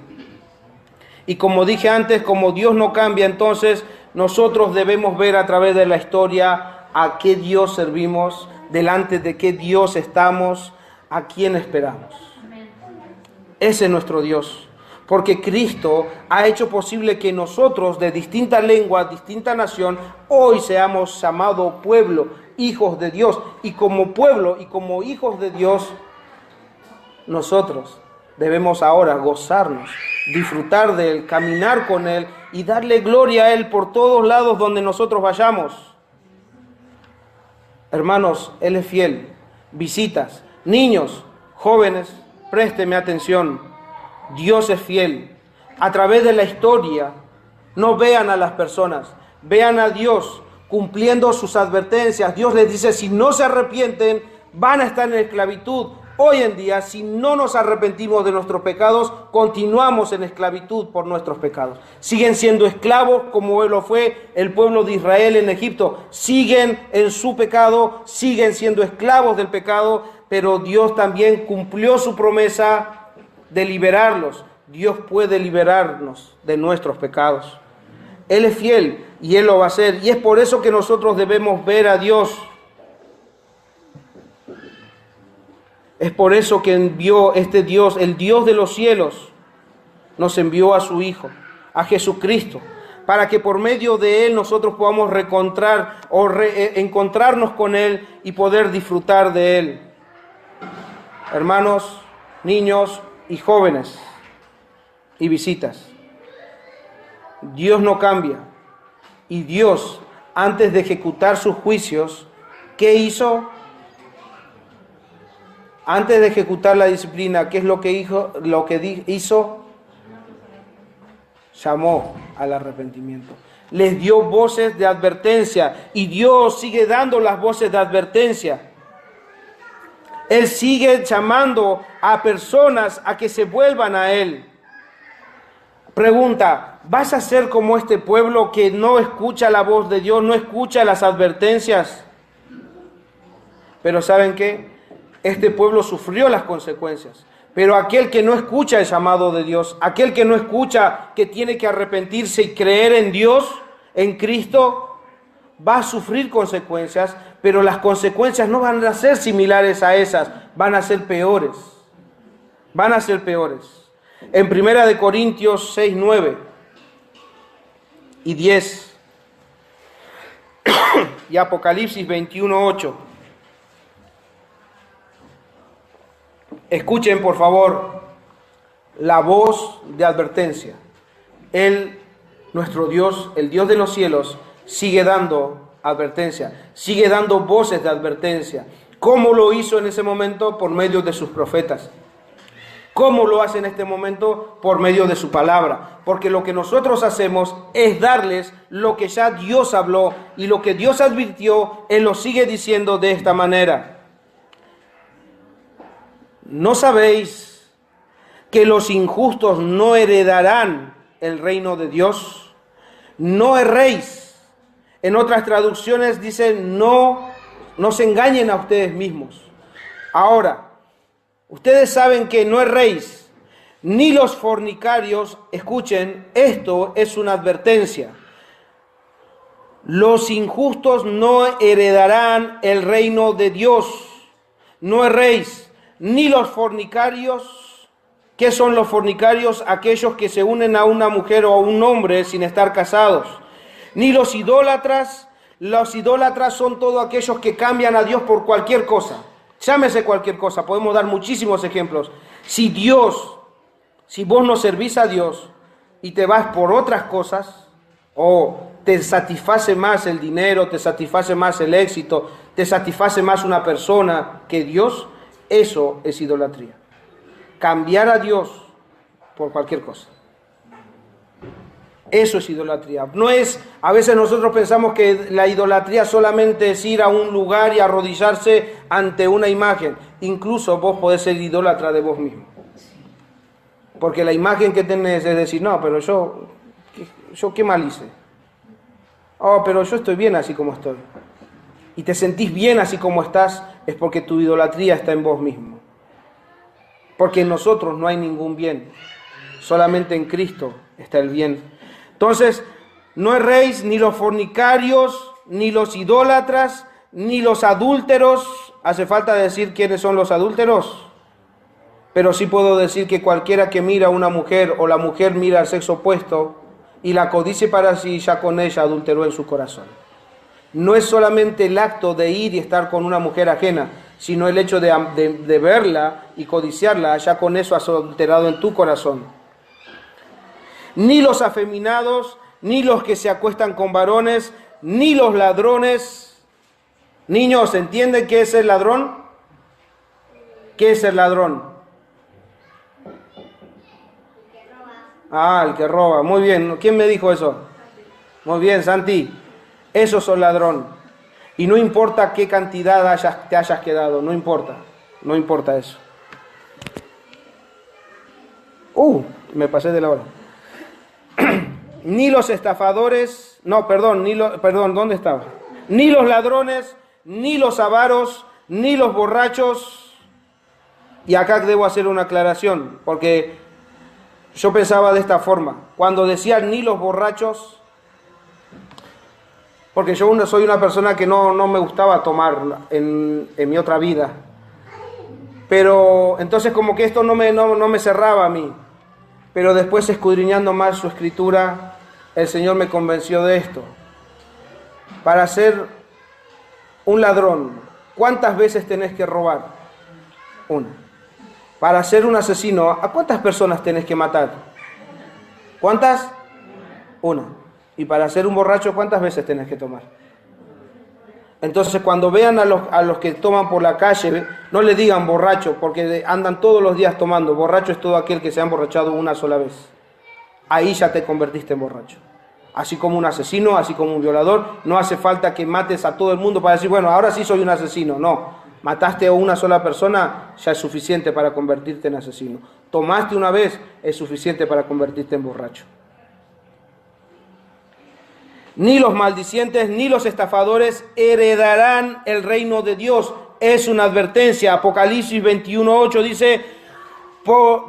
Y como dije antes, como Dios no cambia, entonces nosotros debemos ver a través de la historia a qué Dios servimos, delante de qué Dios estamos, a quién esperamos. Ese es nuestro Dios, porque Cristo ha hecho posible que nosotros de distinta lengua, distinta nación, hoy seamos llamados pueblo, hijos de Dios. Y como pueblo y como hijos de Dios, nosotros debemos ahora gozarnos, disfrutar de Él, caminar con Él y darle gloria a Él por todos lados donde nosotros vayamos. Hermanos, Él es fiel. Visitas, niños, jóvenes, présteme atención. Dios es fiel. A través de la historia, no vean a las personas, vean a Dios cumpliendo sus advertencias. Dios les dice, si no se arrepienten, van a estar en esclavitud. Hoy en día, si no nos arrepentimos de nuestros pecados, continuamos en esclavitud por nuestros pecados. Siguen siendo esclavos como lo fue el pueblo de Israel en Egipto. Siguen en su pecado, siguen siendo esclavos del pecado, pero Dios también cumplió su promesa de liberarlos. Dios puede liberarnos de nuestros pecados. Él es fiel y Él lo va a hacer. Y es por eso que nosotros debemos ver a Dios. Es por eso que envió este Dios, el Dios de los cielos, nos envió a su Hijo, a Jesucristo, para que por medio de Él nosotros podamos encontrarnos con Él y poder disfrutar de Él. Hermanos, niños y jóvenes y visitas, Dios no cambia. Y Dios, antes de ejecutar sus juicios, ¿qué hizo? Antes de ejecutar la disciplina, ¿qué es lo que hizo? Llamó al arrepentimiento. Les dio voces de advertencia y Dios sigue dando las voces de advertencia. Él sigue llamando a personas a que se vuelvan a Él. Pregunta, ¿vas a ser como este pueblo que no escucha la voz de Dios, no escucha las advertencias? Pero ¿saben qué? Este pueblo sufrió las consecuencias, pero aquel que no escucha el llamado de Dios, aquel que no escucha que tiene que arrepentirse y creer en Dios, en Cristo, va a sufrir consecuencias, pero las consecuencias no van a ser similares a esas, van a ser peores. Van a ser peores. En 1 Corintios 6, 9 y 10 y Apocalipsis 21, 8. Escuchen, por favor, la voz de advertencia. Él, nuestro Dios, el Dios de los cielos, sigue dando advertencia, sigue dando voces de advertencia. ¿Cómo lo hizo en ese momento? Por medio de sus profetas. ¿Cómo lo hace en este momento? Por medio de su palabra. Porque lo que nosotros hacemos es darles lo que ya Dios habló y lo que Dios advirtió, Él lo sigue diciendo de esta manera. ¿No sabéis que los injustos no heredarán el reino de Dios? No erréis. En otras traducciones dicen, no se engañen a ustedes mismos. Ahora, ustedes saben que no erréis, ni los fornicarios, escuchen, esto es una advertencia. Los injustos no heredarán el reino de Dios. No erréis, ni los fornicarios. ¿Qué son los fornicarios? Aquellos que se unen a una mujer o a un hombre sin estar casados. Ni los idólatras. Los idólatras son todos aquellos que cambian a Dios por cualquier cosa. Llámese cualquier cosa, podemos dar muchísimos ejemplos. Si vos no servís a Dios y te vas por otras cosas, o te satisface más el dinero, te satisface más el éxito, te satisface más una persona que Dios, eso es idolatría. Cambiar a Dios por cualquier cosa. Eso es idolatría. No es, a veces nosotros pensamos que la idolatría solamente es ir a un lugar y arrodillarse ante una imagen. Incluso vos podés ser idólatra de vos mismo. Porque la imagen que tenés es decir, no, pero yo qué mal hice. Oh, pero yo estoy bien así como estoy. Y te sentís bien así como estás, es porque tu idolatría está en vos mismo. Porque en nosotros no hay ningún bien. Solamente en Cristo está el bien. Entonces, no erréis ni los fornicarios, ni los idólatras, ni los adúlteros. ¿Hace falta decir quiénes son los adúlteros? Pero sí puedo decir que cualquiera que mira a una mujer o la mujer mira al sexo opuesto y la codicia para sí, ya con ella adulteró en su corazón. No es solamente el acto de ir y estar con una mujer ajena, sino el hecho de verla y codiciarla, ya con eso has adulterado en tu corazón. Ni los afeminados, ni los que se acuestan con varones, ni los ladrones. Niños, ¿entienden qué es el ladrón? ¿Qué es el ladrón? Ah, el que roba. Muy bien. ¿Quién me dijo eso? Muy bien, Santi. Esos son ladrón. Y no importa qué cantidad te hayas quedado, no importa. No importa eso. Me pasé de la hora. Ni los estafadores, ¿dónde estaba? Ni los ladrones, ni los avaros, ni los borrachos. Y acá debo hacer una aclaración, porque yo pensaba de esta forma. Cuando decía ni los borrachos, porque yo soy una persona que no me gustaba tomar en mi otra vida. Pero entonces como que esto no me cerraba a mí. Pero después, escudriñando más su escritura, el Señor me convenció de esto. Para ser un ladrón, ¿cuántas veces tenés que robar? Una. Para ser un asesino, ¿a cuántas personas tenés que matar? ¿Cuántas? Una. Y para ser un borracho, ¿cuántas veces tenés que tomar? Entonces, cuando vean a los que toman por la calle, no le digan borracho, porque andan todos los días tomando. Borracho es todo aquel que se ha emborrachado una sola vez. Ahí ya te convertiste en borracho. Así como un asesino, así como un violador. No hace falta que mates a todo el mundo para decir, bueno, ahora sí soy un asesino. No, mataste a una sola persona, ya es suficiente para convertirte en asesino. Tomaste una vez, es suficiente para convertirte en borracho. Ni los maldicientes, ni los estafadores heredarán el reino de Dios. Es una advertencia. Apocalipsis 21:8 dice,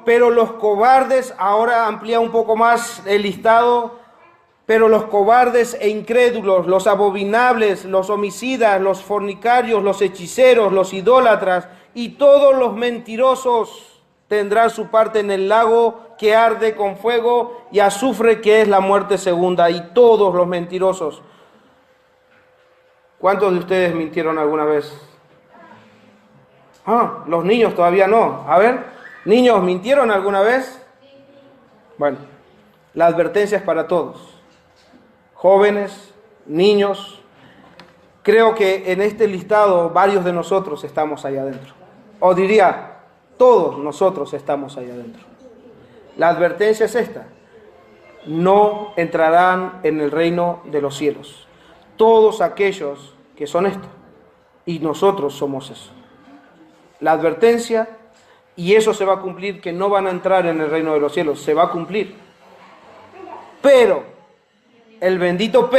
pero los cobardes, ahora amplía un poco más el listado, pero los cobardes e incrédulos, los abominables, los homicidas, los fornicarios, los hechiceros, los idólatras y todos los mentirosos tendrán su parte en el lago que arde con fuego y azufre, que es la muerte segunda. Y todos los mentirosos. ¿Cuántos de ustedes mintieron alguna vez? Los niños todavía no. A ver, ¿niños mintieron alguna vez? Bueno, la advertencia es para todos. Jóvenes, niños. Creo que en este listado varios de nosotros estamos ahí adentro. O diría, todos nosotros estamos ahí adentro. La advertencia es esta: no entrarán en el reino de los cielos todos aquellos que son esto, y nosotros somos eso. La advertencia, y eso se va a cumplir, que no van a entrar en el reino de los cielos, se va a cumplir. Pero, el bendito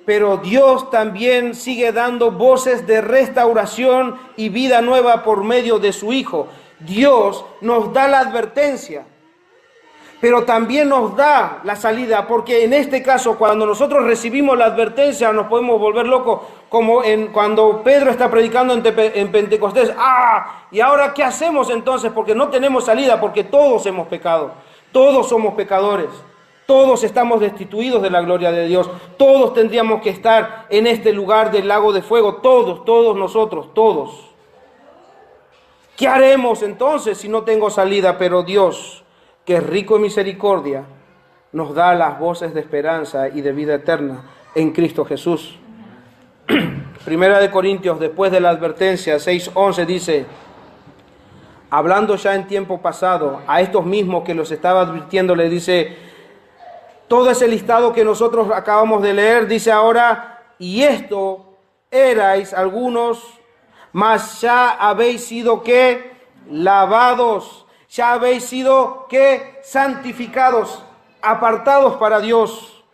pero Dios también sigue dando voces de restauración y vida nueva por medio de su Hijo. Dios nos da la advertencia. pero también nos da la salida, porque en este caso, cuando nosotros recibimos la advertencia, nos podemos volver locos, como cuando Pedro está predicando en Pentecostés. ¿Y ahora qué hacemos entonces? Porque no tenemos salida, porque todos hemos pecado, todos somos pecadores, todos estamos destituidos de la gloria de Dios, todos tendríamos que estar en este lugar del lago de fuego, todos nosotros, todos. ¿Qué haremos entonces si no tengo salida? Pero Dios, que es rico en misericordia, nos da las voces de esperanza y de vida eterna en Cristo Jesús. Primera de Corintios, después de la advertencia, 6:11 dice, hablando ya en tiempo pasado, a estos mismos que los estaba advirtiendo, le dice, todo ese listado que nosotros acabamos de leer, dice ahora, y esto erais algunos, mas ya habéis sido, ¿qué? Lavados. Ya habéis sido, ¿qué? Santificados, apartados para Dios.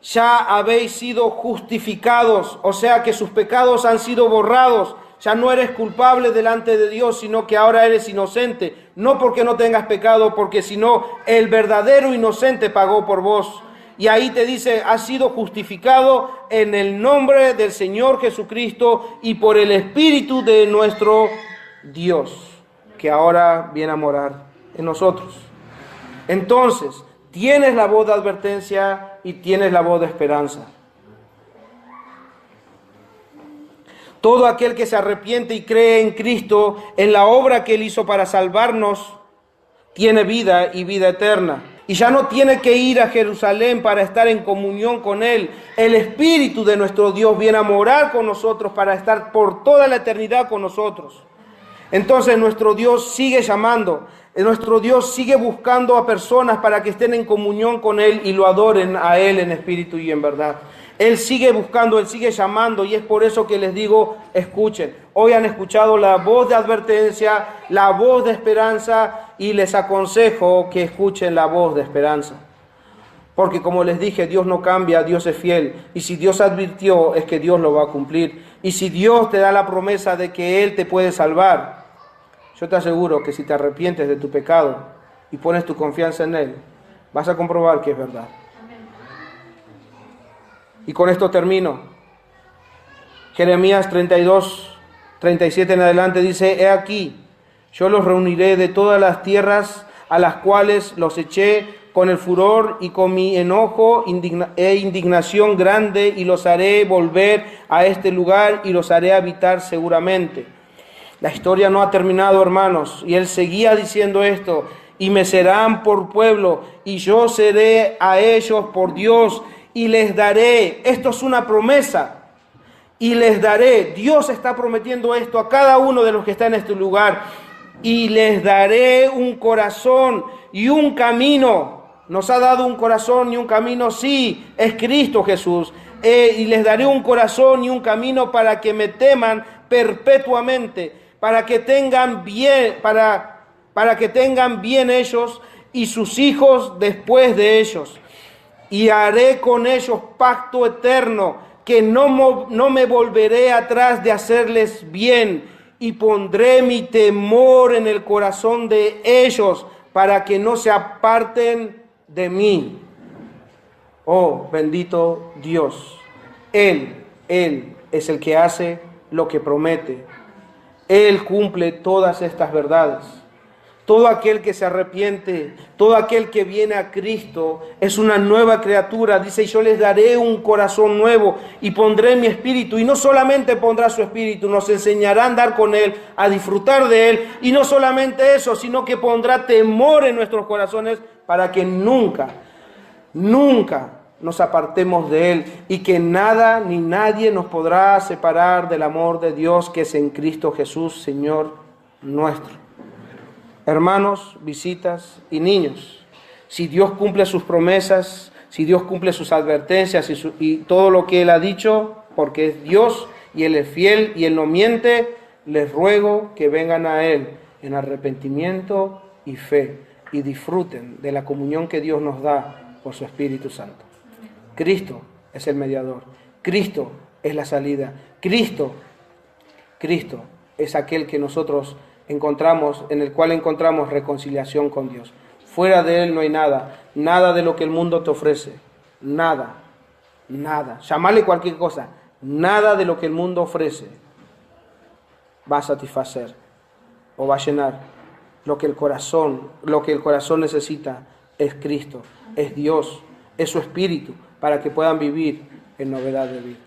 Ya habéis sido justificados, o sea que sus pecados han sido borrados. Ya no eres culpable delante de Dios, sino que ahora eres inocente. No porque no tengas pecado, porque sino el verdadero inocente pagó por vos. Y ahí te dice, has sido justificado en el nombre del Señor Jesucristo y por el Espíritu de nuestro Dios, que ahora viene a morar en nosotros. Entonces, tienes la voz de advertencia y tienes la voz de esperanza. Todo aquel que se arrepiente y cree en Cristo, en la obra que Él hizo para salvarnos, tiene vida y vida eterna. Y ya no tiene que ir a Jerusalén para estar en comunión con Él. El Espíritu de nuestro Dios viene a morar con nosotros para estar por toda la eternidad con nosotros. Entonces nuestro Dios sigue llamando, nuestro Dios sigue buscando a personas para que estén en comunión con Él y lo adoren a Él en espíritu y en verdad. Él sigue buscando, Él sigue llamando, y es por eso que les digo, escuchen. Hoy han escuchado la voz de advertencia, la voz de esperanza, y les aconsejo que escuchen la voz de esperanza. Porque como les dije, Dios no cambia, Dios es fiel. Y si Dios advirtió, es que Dios lo va a cumplir. Y si Dios te da la promesa de que Él te puede salvar, yo te aseguro que si te arrepientes de tu pecado y pones tu confianza en Él, vas a comprobar que es verdad. Y con esto termino. Jeremías 32, 37 en adelante dice, he aquí, yo los reuniré de todas las tierras a las cuales los eché con el furor y con mi enojo e indignación grande, y los haré volver a este lugar y los haré habitar seguramente. La historia no ha terminado, hermanos, y él seguía diciendo esto, y me serán por pueblo, y yo seré a ellos por Dios, y les daré, esto es una promesa, y les daré, Dios está prometiendo esto a cada uno de los que está en este lugar, y les daré un corazón y un camino. Nos ha dado un corazón y un camino, sí, es Cristo Jesús. Y les daré un corazón y un camino para que me teman perpetuamente, para que tengan bien, para que tengan bien ellos y sus hijos después de ellos. Y haré con ellos pacto eterno, que no me volveré atrás de hacerles bien, y pondré mi temor en el corazón de ellos, para que no se aparten de mí. Oh, bendito Dios. Él es el que hace lo que promete. Él cumple todas estas verdades. Todo aquel que se arrepiente, todo aquel que viene a Cristo es una nueva criatura. Dice, yo les daré un corazón nuevo y pondré mi espíritu. Y no solamente pondrá su espíritu, nos enseñará a andar con Él, a disfrutar de Él. Y no solamente eso, sino que pondrá temor en nuestros corazones para que nunca nos apartemos de Él. Y que nada ni nadie nos podrá separar del amor de Dios que es en Cristo Jesús, Señor nuestro. Hermanos, visitas y niños, si Dios cumple sus promesas, si Dios cumple sus advertencias y todo lo que Él ha dicho, porque es Dios y Él es fiel y Él no miente, les ruego que vengan a Él en arrepentimiento y fe y disfruten de la comunión que Dios nos da por su Espíritu Santo. Cristo es el mediador, Cristo es la salida, Cristo es aquel que nosotros encontramos, en el cual encontramos reconciliación con Dios. Fuera de Él no hay nada. Nada de lo que el mundo te ofrece. Nada. Nada. Llamarle cualquier cosa. Nada de lo que el mundo ofrece va a satisfacer o va a llenar. Lo que el corazón necesita es Cristo, es Dios, es su Espíritu, para que puedan vivir en novedad de vida.